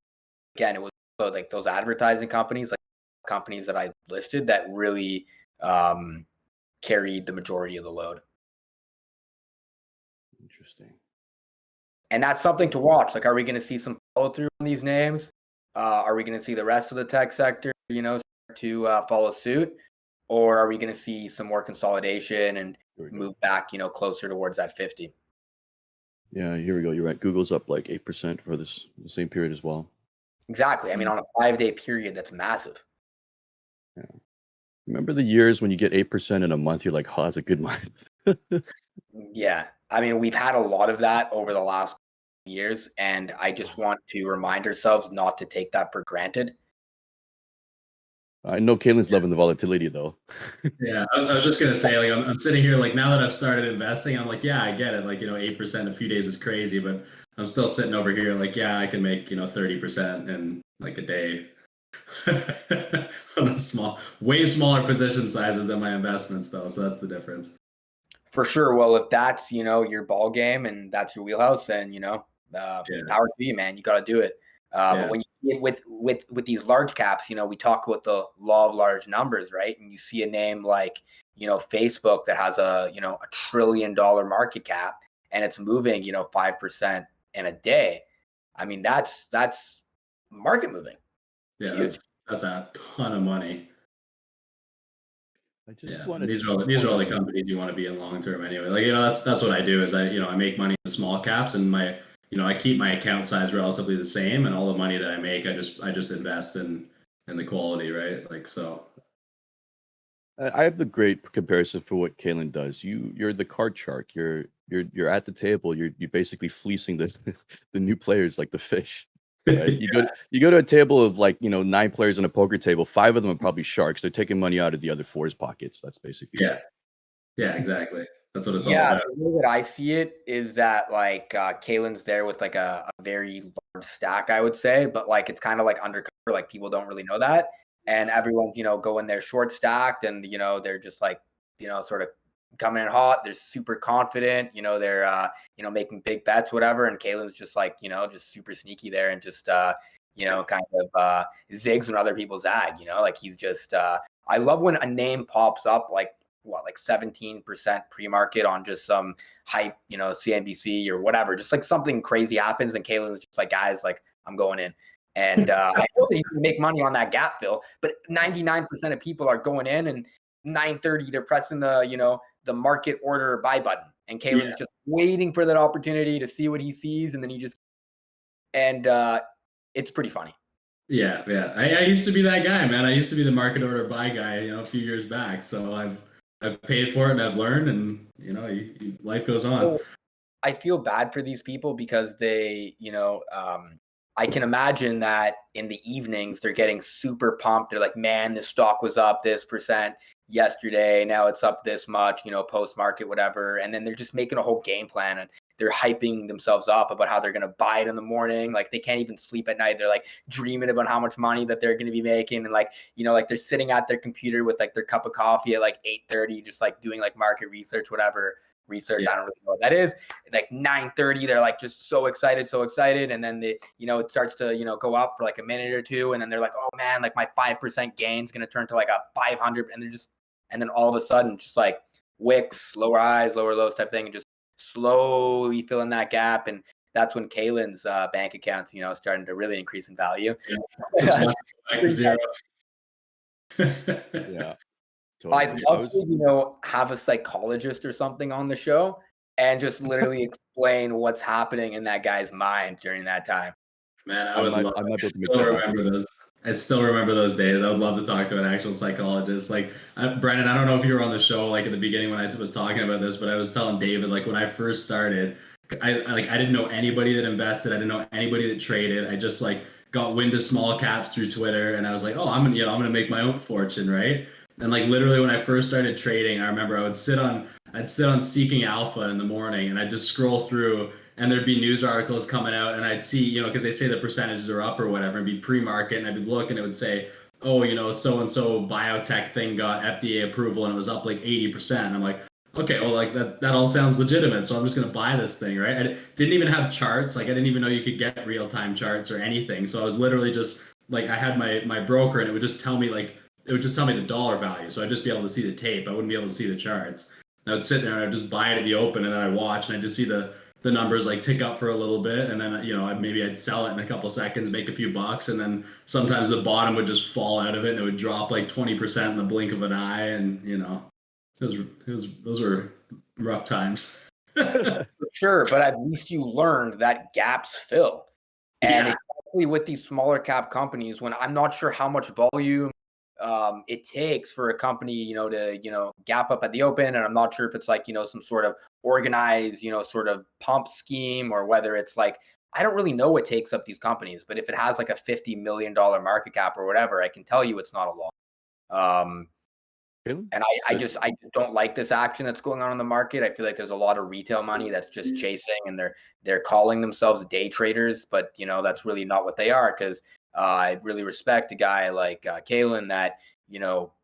Again, it was like those advertising companies, like companies that I listed, that really carried the majority of the load. Interesting. And that's something to watch. Like, are we going to see some follow through on these names? Are we going to see the rest of the tech sector, start to follow suit? Or are we going to see some more consolidation and move back, closer towards that 50? Yeah, here we go. You're right. Google's up like 8% for the same period as well. Exactly. I mean, on a 5-day period, that's massive. Yeah. Remember the years when you get 8% in a month? You're like, oh, that's a good month. Yeah. I mean, we've had a lot of that over the last years, and I just want to remind ourselves not to take that for granted. I know Kalin's loving the volatility though. Yeah, I was just gonna say, like, I'm sitting here, like, now that I've started investing, I'm like, yeah, I get it. Like, 8% in a few days is crazy, but I'm still sitting over here, like, yeah, I can make 30% in like a day on a way smaller position sizes than my investments, though. So that's the difference. For sure. Well, if that's your ball game and that's your wheelhouse, then power to you, man. You got to do it. But when you see it with these large caps, we talk about the law of large numbers, right? And you see a name like Facebook that has a $1 trillion market cap and it's moving 5% in a day. I mean, that's market moving. Yeah, that's a ton of money. I just want to. These are all the companies you want to be in long term anyway. Like that's what I do is I make money in the small caps, and I keep my account size relatively the same, and all the money that I make I just invest in the quality, right? Like so. I have the great comparison for what Kalin does. You're the card shark. You're at the table. You're basically fleecing the the new players like the fish. Right? You go to a table of like 9 players on a poker table. 5 of them are probably sharks. They're taking money out of the other 4's pockets. That's basically yeah, exactly. That's what it's all Yeah, about. the way that I see it is that like Kalen's there with like a very large stack, I would say, but like it's kind of like undercover, like people don't really know that, and everyone's going there short stacked, and they're just like sort of coming in hot. They're super confident, they're making big bets, whatever, and Kalen's just like just super sneaky there and just kind of zigs when other people zag, like he's just I love when a name pops up like 17% pre-market on just some hype, CNBC or whatever, just like something crazy happens and Kalen's just like, guys, like I'm going in. And I know that you can make money on that gap fill, but 99% of people are going in, and 9:30 they're pressing the the market order buy button, and Kalen's just waiting for that opportunity to see what he sees, and then it's pretty funny. Yeah. I used to be that guy, man. I used to be the market order buy guy, a few years back. So I've paid for it and I've learned, and life goes on. I feel bad for these people because I can imagine that in the evenings they're getting super pumped. They're like, man, this stock was up this percent yesterday. Now it's up this much, post market, whatever. And then they're just making a whole game plan and they're hyping themselves up about how they're going to buy it in the morning. Like they can't even sleep at night. They're like dreaming about how much money that they're going to be making. And like they're sitting at their computer with like their cup of coffee at like 8:30, just like doing like market research, whatever research. Yeah. I don't really know what that is. Like 9:30, they're like just so excited. And then it starts to, go up for like a minute or two. And then they're like, oh man, like my 5% gain is going to turn to like a 500. And then all of a sudden, just like wicks, lower highs, lower lows type thing, and just slowly filling that gap. And that's when Kalin's bank accounts, starting to really increase in value. Yeah. Back to zero. Yeah. I'd love to, have a psychologist or something on the show and just literally explain what's happening in that guy's mind during that time. Man, I would love. I still remember those days. I would love to talk to an actual psychologist. Like Brendan, I don't know if you were on the show like at the beginning when I was talking about this, but I was telling David like when I first started, I didn't know anybody that invested. I didn't know anybody that traded. I just like got wind of small caps through Twitter, and I was like, oh, I'm gonna make my own fortune, right? And like literally when I first started trading, I remember I'd sit on Seeking Alpha in the morning, and I'd just scroll through, and there'd be news articles coming out, and I'd see, because they say the percentages are up or whatever, and be pre-market, and I'd look, and it would say, oh, so and so biotech thing got FDA approval, and it was up like 80%. And I'm like, okay, well, like that all sounds legitimate, so I'm just gonna buy this thing, right? I didn't even have charts, like I didn't even know you could get real-time charts or anything. So I was literally just like, I had my broker, and it would just tell me the dollar value, so I'd just be able to see the tape. I wouldn't be able to see the charts. And I would sit there and I'd just buy it at the open, and then I'd watch, and I'd just see the numbers like tick up for a little bit, and then I'd sell it in a couple seconds, make a few bucks, and then sometimes the bottom would just fall out of it, and it would drop like 20% in the blink of an eye, and those were rough times. Sure, but at least you learned that gaps fill, and especially with these smaller cap companies, when I'm not sure how much volume it takes for a company, to gap up at the open, and I'm not sure if it's like some sort of organized, sort of pump scheme, or whether it's like, I don't really know what takes up these companies, but if it has like a $50 million market cap or whatever, I can tell you it's not a lot. And I just don't like this action that's going on in the market. I feel like there's a lot of retail money that's just chasing, and they're calling themselves day traders, but that's really not what they are. Because I really respect a guy like Kalin that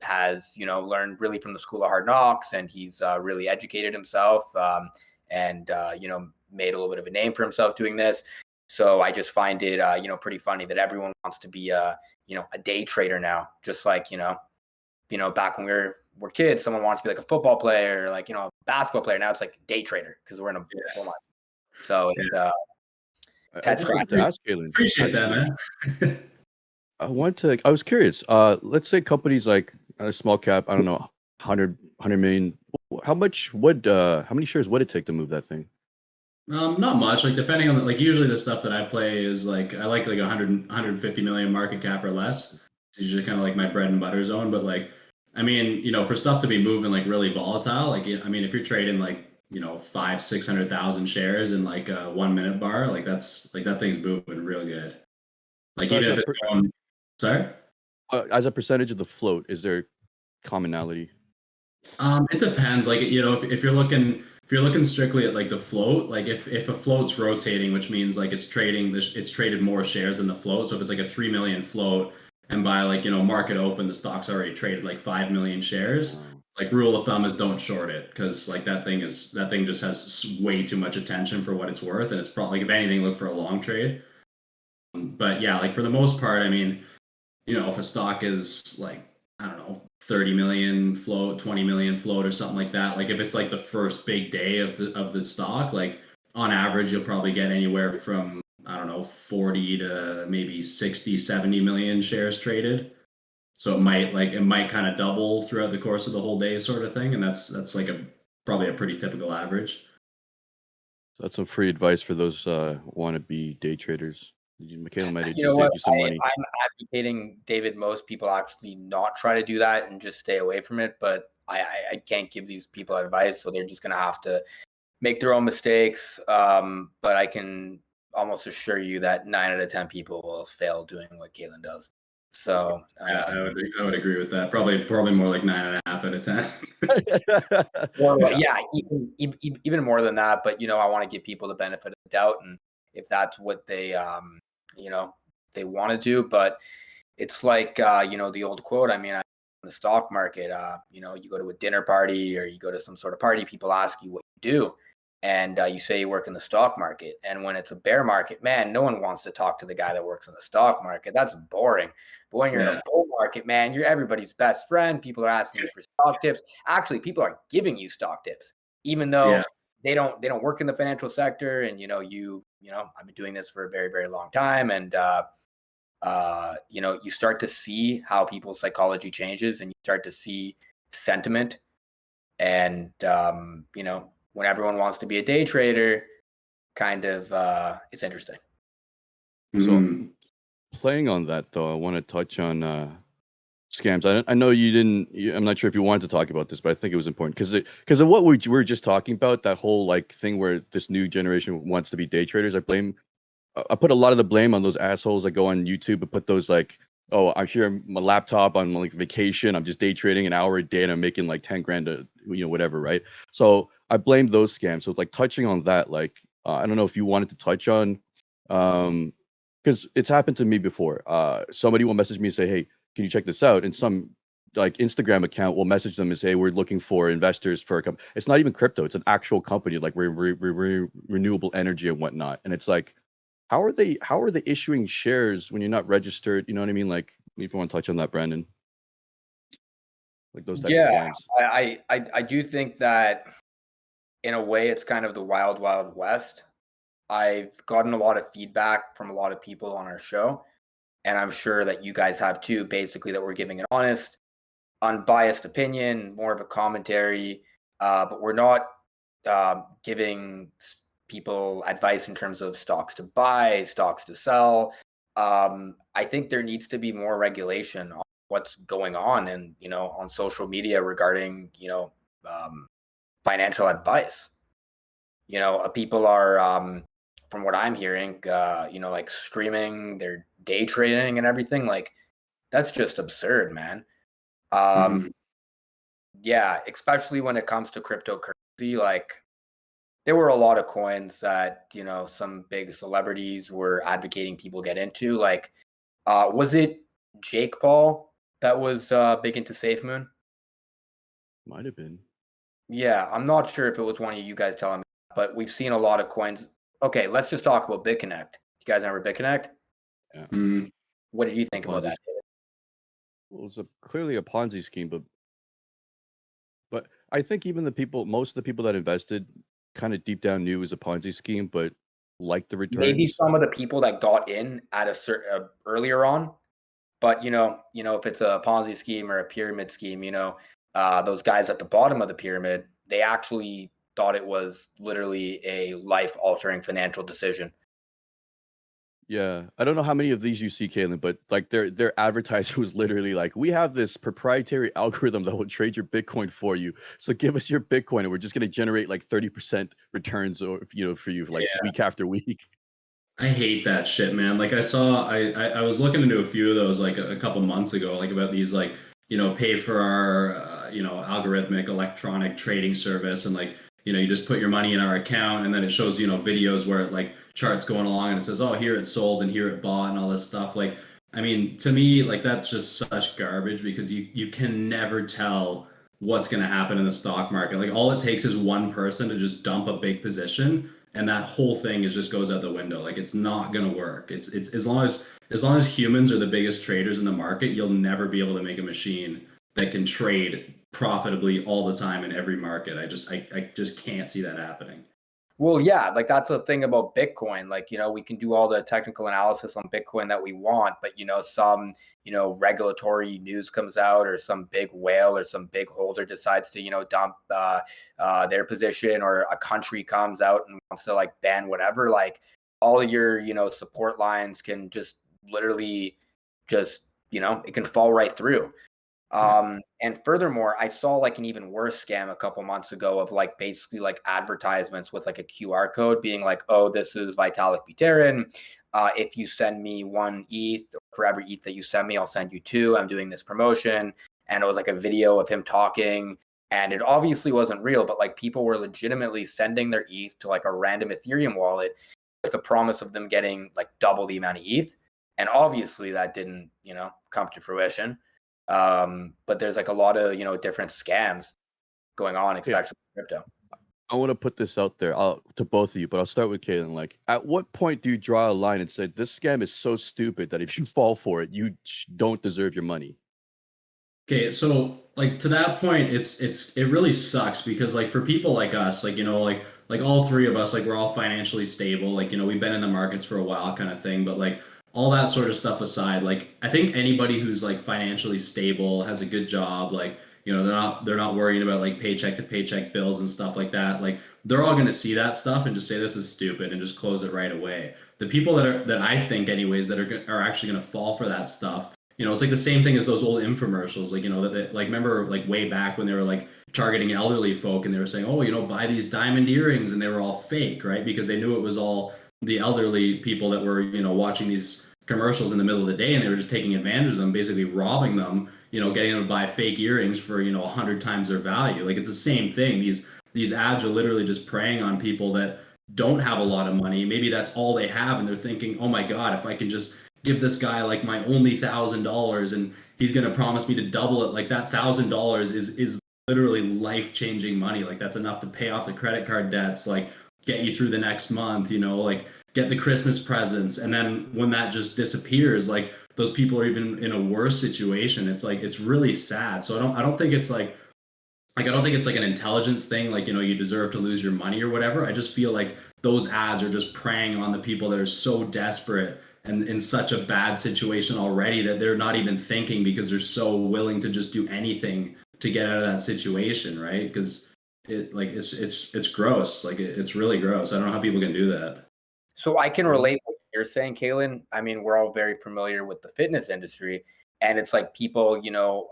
has learned really from the school of hard knocks, and he's really educated himself, and made a little bit of a name for himself doing this. So I just find it pretty funny that everyone wants to be a day trader now, just like back when we were kids, someone wants to be like a football player, or like a basketball player. Now it's like day trader because we're in a bull market. So I just wanted to ask Kalin. Appreciate that, man. I was curious. Let's say companies like a small cap, I don't know, 100 million. How many shares would it take to move that thing? Not much. Like depending on like usually the stuff that I play is like I like 150 million market cap or less. It's usually kind of like my bread and butter zone. But like, I mean, for stuff to be moving like really volatile, like I mean, if you're trading like 500,000-600,000 shares in like a 1 minute bar, like that's like that thing's moving real good. Like So even if it's going, sorry. As a percentage of the float, is there commonality? It depends. Like if you're looking strictly at like the float, like if a float's rotating, which means like it's traded more shares than the float. So if it's like a 3 million float, and by like market open, the stock's already traded like 5 million shares. Like rule of thumb is don't short it, because like that thing just has way too much attention for what it's worth, and it's probably like if anything, look for a long trade. But yeah, like for the most part, I mean, if a stock is like, I don't know, 30 million float, 20 million float or something like that, like if it's like the first big day of the stock, like on average, you'll probably get anywhere from, I don't know, 40 to maybe 60, 70 million shares traded. So it might kind of double throughout the course of the whole day sort of thing. And that's like probably a pretty typical average. That's some free advice for those wannabe day traders. Michaela might have You just know saved what? you some money. I'm advocating, David, most people actually not try to do that and just stay away from it. But I can't give these people advice, so they're just gonna have to make their own mistakes. But I can almost assure you that 9 out of 10 people will fail doing what Kalin does. So Yeah, I would agree with that. Probably more like 9.5 out of 10. or Yeah. yeah, even more than that. But I want to give people the benefit of the doubt, and if that's what they they want to do. But it's like the old quote. I mean, in the stock market, you go to a dinner party or you go to some sort of party, people ask you what you do, and you say you work in the stock market. And when it's a bear market, man, no one wants to talk to the guy that works in the stock market. That's boring. But when you're in Yeah. a bull market, man, you're everybody's best friend. People are asking you for stock tips. Actually, people are giving you stock tips, even though Yeah. they don't work in the financial sector. And I've been doing this for a very, very long time, and you start to see how people's psychology changes, and you start to see sentiment. And when everyone wants to be a day trader, kind of it's interesting. So Mhm. playing on that though, I want to touch on scams. I know you didn't. I'm not sure if you wanted to talk about this, but I think it was important because of what we were just talking about. That whole like thing where this new generation wants to be day traders. I put a lot of the blame on those assholes that go on YouTube and put those like, oh, I'm here on my laptop on like vacation. I'm just day trading an hour a day and I'm making like 10 grand whatever, right? So I blame those scams. So like touching on that, like I don't know if you wanted to touch on because it's happened to me before. Somebody will message me and say, hey, can you check this out? And some like Instagram account will message them and say, hey, we're looking for investors for a company. It's not even crypto, it's an actual company, like we're renewable energy and whatnot. And it's like, how are they issuing shares when you're not registered? You know what I mean? Like, if you want to touch on that, Brandon, like those type of Yeah, scams. I do think that in a way it's kind of the wild, wild west. I've gotten a lot of feedback from a lot of people on our show, and I'm sure that you guys have too, basically, that we're giving an honest, unbiased opinion, more of a commentary, but we're not giving people advice in terms of stocks to buy, stocks to sell. I think there needs to be more regulation on what's going on, and on social media regarding um, financial advice. People are, from what I'm hearing, like streaming their day trading and everything. Like that's just absurd, man. Um, Mhm. yeah, especially when it comes to cryptocurrency. Like there were a lot of coins that some big celebrities were advocating people get into. Like, was it Jake Paul that was big into SafeMoon? Might have been. Yeah, I'm not sure if it was one of you guys telling me, but we've seen a lot of coins. Okay, let's just talk about BitConnect. You guys remember BitConnect? Yeah. Mhm. What did you think about Ponzi. that, David? Well, it's clearly a Ponzi scheme, but I think even most of the people that invested kind of deep down knew it was a Ponzi scheme, but liked the Maybe returns. some of the people that got in at a certain earlier on, but if it's a Ponzi scheme or a pyramid scheme, those guys at the bottom of the pyramid, they actually thought it was literally a life-altering financial decision. Yeah, I don't know how many of these you see, Caitlin, but like their advertiser was literally like, "We have this proprietary algorithm that will trade your Bitcoin for you. So give us your Bitcoin, and we're just going to generate like 30% returns, or for you, like Yeah. week after week." I hate that shit, man. Like I was looking into a few of those like a couple months ago, like about these like pay for our algorithmic electronic trading service, and like you just put your money in our account, and then it shows videos where it like charts going along, and it says, oh, here it sold and here it bought and all this stuff. Like, I mean, to me, like that's just such garbage because you can never tell what's going to happen in the stock market. Like all it takes is one person to just dump a big position and that whole thing just goes out the window. Like it's not gonna work. It's as long as humans are the biggest traders in the market, you'll never be able to make a machine that can trade profitably all the time in every market. I just can't see that happening. Well, yeah, like that's the thing about Bitcoin. Like, we can do all the technical analysis on Bitcoin that we want, but some, regulatory news comes out, or some big whale or some big holder decides to, dump their position, or a country comes out and wants to like ban whatever. Like all of your, support lines can just literally just, it can fall right through. And furthermore, I saw like an even worse scam a couple months ago of like basically like advertisements with like a QR code being like, oh, this is Vitalik Buterin. If you send me 1 ETH, for every ETH that you send me, I'll send you 2. I'm doing this promotion. And it was like a video of him talking. And it obviously wasn't real, but like people were legitimately sending their ETH to like a random Ethereum wallet with the promise of them getting like double the amount of ETH. And obviously that didn't, come to fruition. But there's like a lot of, different scams going on, Yeah, especially in crypto. I want to put this out there to both of you, but I'll start with Kalin. Like, at what point do you draw a line and say this scam is so stupid that if you fall for it, you don't deserve your money? Okay, so like to that point, it really sucks because like for people like us, like like all three of us, like we're all financially stable, like we've been in the markets for a while, kind of thing. But like all that sort of stuff aside, like I think anybody who's like financially stable, has a good job, like they're not worrying about like paycheck to paycheck bills and stuff like that. Like they're all gonna see that stuff and just say this is stupid and just close it right away. The people that I think anyways that are actually gonna fall for that stuff, it's like the same thing as those old infomercials, like that they, like remember like way back when they were like targeting elderly folk and they were saying, oh, buy these diamond earrings, and they were all fake, right? Because they knew it was all the elderly people that were watching these commercials in the middle of the day, and they were just taking advantage of them, basically robbing them, getting them to buy fake earrings for 100 times their value. Like it's the same thing. These ads are literally just preying on people that don't have a lot of money. Maybe that's all they have, and they're thinking, oh my god, if I can just give this guy like my only $1,000 and he's gonna promise me to double it. Like that $1,000 is literally life changing money. Like that's enough to pay off the credit card debts, like get you through the next month, like get the Christmas presents. And then when that just disappears, like those people are even in a worse situation. It's like it's really sad. So I don't think it's like I don't think it's like an intelligence thing, like you deserve to lose your money or whatever. I just feel like those ads are just preying on the people that are so desperate and in such a bad situation already that they're not even thinking because they're so willing to just do anything to get out of that situation, right? Because it's gross. Like it's really gross. I don't know how people can do that. So I can relate what you're saying, Kalin. I mean, we're all very familiar with the fitness industry, and it's like people,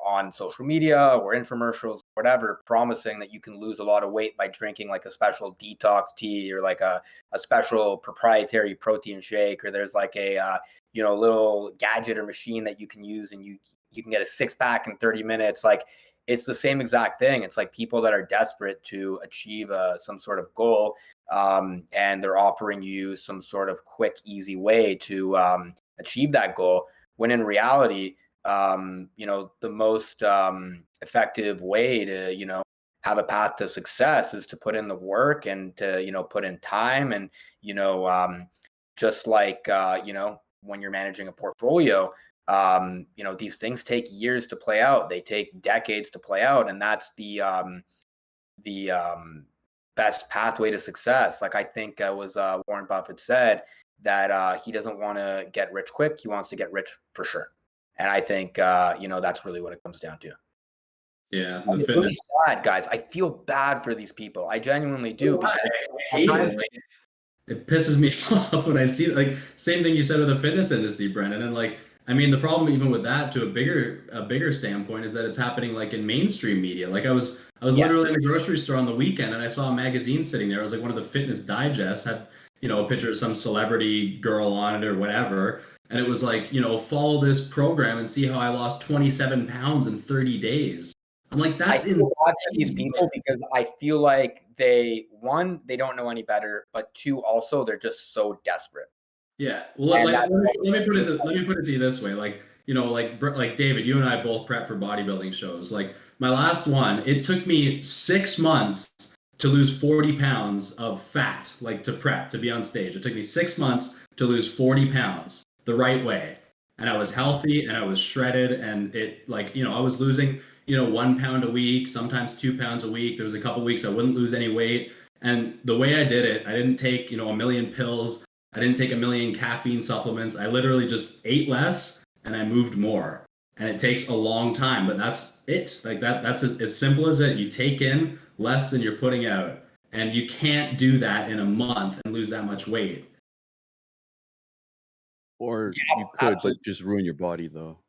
on social media or infomercials, whatever, promising that you can lose a lot of weight by drinking like a special detox tea or like a special proprietary protein shake, or there's like a little gadget or machine that you can use and you can get a 6-pack in 30 minutes. Like it's the same exact thing. It's like people that are desperate to achieve some sort of goal, and they're offering you some sort of quick, easy way to achieve that goal. When in reality, the most effective way to, have a path to success is to put in the work and to, put in time. And, just like, when you're managing a portfolio, these things take years to play out. They take decades to play out. And that's the best pathway to success. Like I think it was Warren Buffett said that he doesn't want to get rich quick. He wants to get rich for sure. And I think that's really what it comes down to. Yeah, And the it's really fitness. sad, guys. I feel bad for these people. I genuinely do because I hate it. It pisses me off when I see like same thing you said with the fitness industry, Brendan. And like I mean the problem even with that to a bigger standpoint is that it's happening like in mainstream media. Like I was yeah, literally in the grocery store on the weekend and I saw a magazine sitting there. It was like one of the fitness digests, had a picture of some celebrity girl on it or whatever. And it was like, follow this program and see how I lost 27 pounds in 30 days. I'm like, I that's feel bad for these insane. people because I feel like they don't know any better, but two, also they're just so desperate. Yeah. Well, And like that's let me put it to you this way. Like, like David, you and I both prep for bodybuilding shows. Like my last one, it took me 6 months to lose 40 pounds of fat, like to prep, to be on stage. It took me 6 months to lose 40 pounds the right way. And I was healthy and I was shredded and it like, I was losing, 1 pound a week, sometimes 2 pounds a week. There was a couple weeks I wouldn't lose any weight. And the way I did it, I didn't take, a million pills. I didn't take a million caffeine supplements. I literally just ate less and I moved more. And it takes a long time, but that's it. Like that's as simple as it. You take in less than you're putting out. And you can't do that in a month and lose that much weight. Or yeah, you could, absolutely. but just ruin your body though.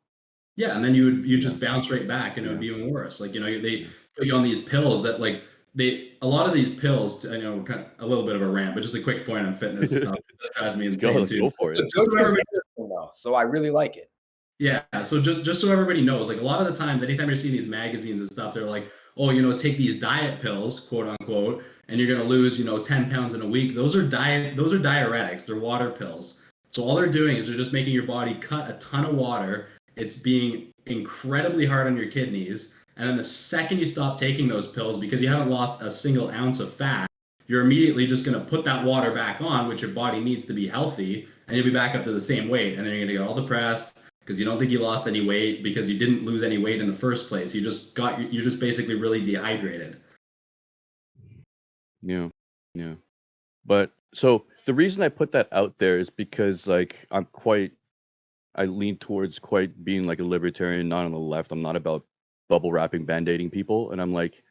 Yeah, and then you just bounce right back, and it would be even worse. Like, they put you on these pills that, like, a lot of these pills. I know, kind of a little bit of a rant, but just a quick point on fitness stuff. This drives me insane Let's too. go for it. It's a good comparison, though, so I really like it. Yeah, so just so everybody knows, like, a lot of the times, anytime you're seeing these magazines and stuff, they're like, oh, take these diet pills, quote unquote, and you're gonna lose, 10 pounds in a week. Those are diuretics. They're water pills. So all they're doing is they're just making your body cut a ton of water. It's being incredibly hard on your kidneys. And then the second you stop taking those pills, because you haven't lost a single ounce of fat, you're immediately just going to put that water back on, which your body needs to be healthy, and you'll be back up to the same weight. And then you're going to get all depressed because you don't think you lost any weight, because you didn't lose any weight in the first place. You're just basically really dehydrated. Yeah. Yeah. But so the reason I put that out there is because, like, I lean towards quite being like a libertarian, not on the left. I'm not about bubble wrapping, band-aiding people. And I'm like,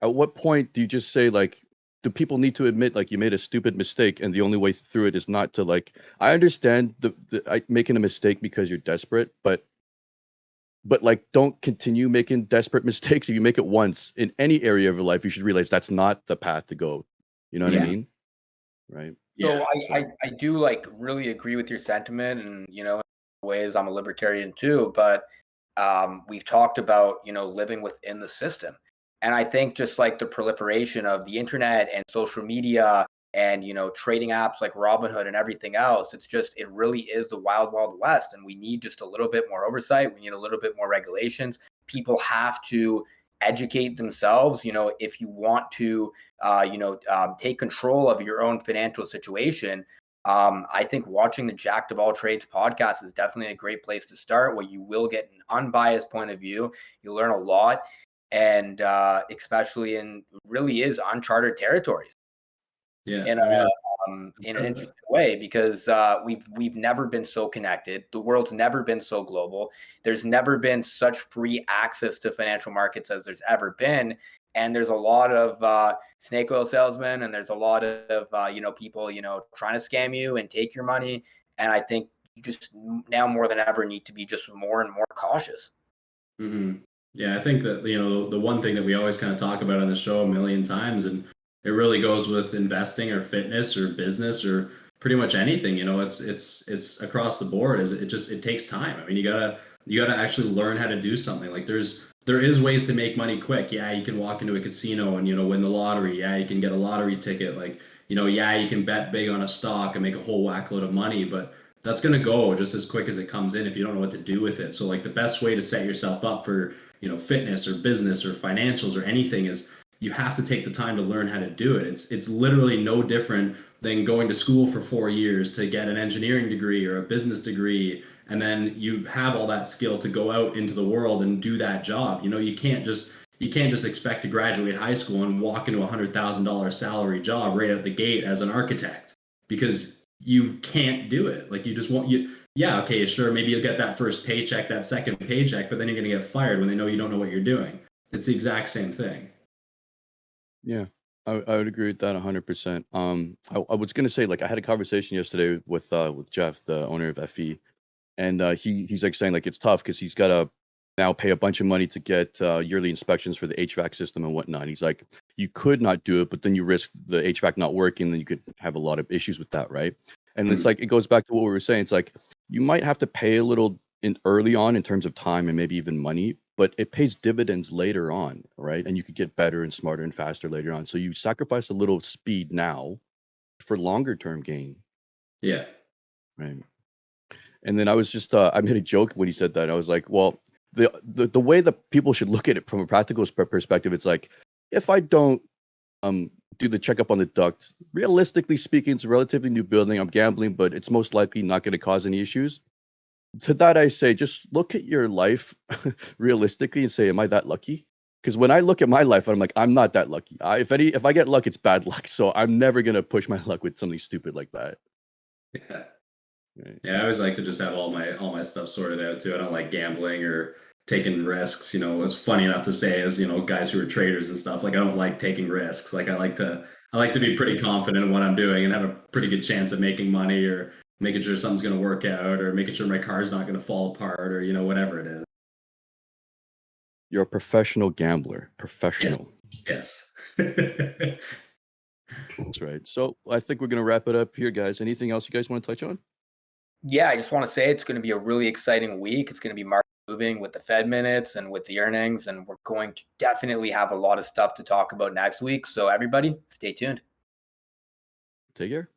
at what point do you just say, like, do people need to admit, like, you made a stupid mistake and the only way through it is not to, like, I understand making a mistake because you're desperate, but like, don't continue making desperate mistakes. If you make it once in any area of your life, you should realize that's not the path to go. You know what I Yeah. mean? Right. So Yeah. I do like really agree with your sentiment, and in ways I'm a libertarian too. But we've talked about living within the system, and I think just like the proliferation of the internet and social media and trading apps like Robinhood and everything else, it really is the wild wild west, and we need just a little bit more oversight. We need a little bit more regulations. People have to educate themselves. If you want to take control of your own financial situation. I think watching the Jack of All Trades podcast is definitely a great place to start, where you will get an unbiased point of view. You learn a lot, and especially in really is uncharted territories. Yeah. In an interesting way, because we've never been so connected. The world's never been so global. There's never been such free access to financial markets as there's ever been. And there's a lot of snake oil salesmen, and there's a lot of people trying to scam you and take your money. And I think you just now more than ever need to be just more and more cautious. Mm-hmm. Yeah, I think that the one thing that we always kind of talk about on the show a million times, and it really goes with investing or fitness or business or pretty much anything. It's across the board. It takes time. I mean, you gotta actually learn how to do something. Like, there is ways to make money quick. Yeah, you can walk into a casino and win the lottery. Yeah, you can get a lottery ticket. Like, yeah, you can bet big on a stock and make a whole whackload of money, but that's going to go just as quick as it comes in if you don't know what to do with it. So, like, the best way to set yourself up for fitness or business or financials or anything is you have to take the time to learn how to do it. It's literally no different than going to school for 4 years to get an engineering degree or a business degree, and then you have all that skill to go out into the world and do that job. You can't just expect to graduate high school and walk into $100,000 salary job right out the gate as an architect, because you can't do it. Like, you just want you. Yeah, okay, sure, maybe you'll get that first paycheck, that second paycheck, but then you're going to get fired when they know you don't know what you're doing. It's the exact same thing. Yeah, I would agree with that 100%. I was gonna say, like, I had a conversation yesterday with Jeff, the owner of FE, and he's like saying, like, it's tough because he's got to now pay a bunch of money to get yearly inspections for the HVAC system and whatnot. He's like, you could not do it, but then you risk the HVAC not working, then you could have a lot of issues with that, right? And it's like, it goes back to what we were saying. It's like, you might have to pay a little in early on in terms of time and maybe even money, but it pays dividends later on, right? And you could get better and smarter and faster later on. So you sacrifice a little speed now for longer term gain, Yeah. right? And then I was just I made a joke when he said that. I was like, well, the way that people should look at it from a practical perspective, it's like, if I don't do the checkup on the duct, realistically speaking, it's a relatively new building. I'm gambling, but it's most likely not going to cause any issues. To that I say, just look at your life realistically and say, am I that lucky? Because when I look at my life, I'm like, I'm not that lucky. If I get luck, it's bad luck. So I'm never gonna push my luck with something stupid like that. Yeah. Right. Yeah, I always like to just have all my stuff sorted out too. I don't like gambling or taking risks. It's funny enough to say, as guys who are traders and stuff, like, I don't like taking risks. Like, I like to be pretty confident in what I'm doing and have a pretty good chance of making money, or making sure something's going to work out, or making sure my car's not going to fall apart, or whatever it is. You're a professional gambler. Professional. Yes. That's right. So I think we're gonna wrap it up here, guys. Anything else you guys want to touch on? Yeah, I just want to say it's going to be a really exciting week. It's going to be market moving with the Fed minutes and with the earnings, and we're going to definitely have a lot of stuff to talk about next week. So everybody, stay tuned. Take care.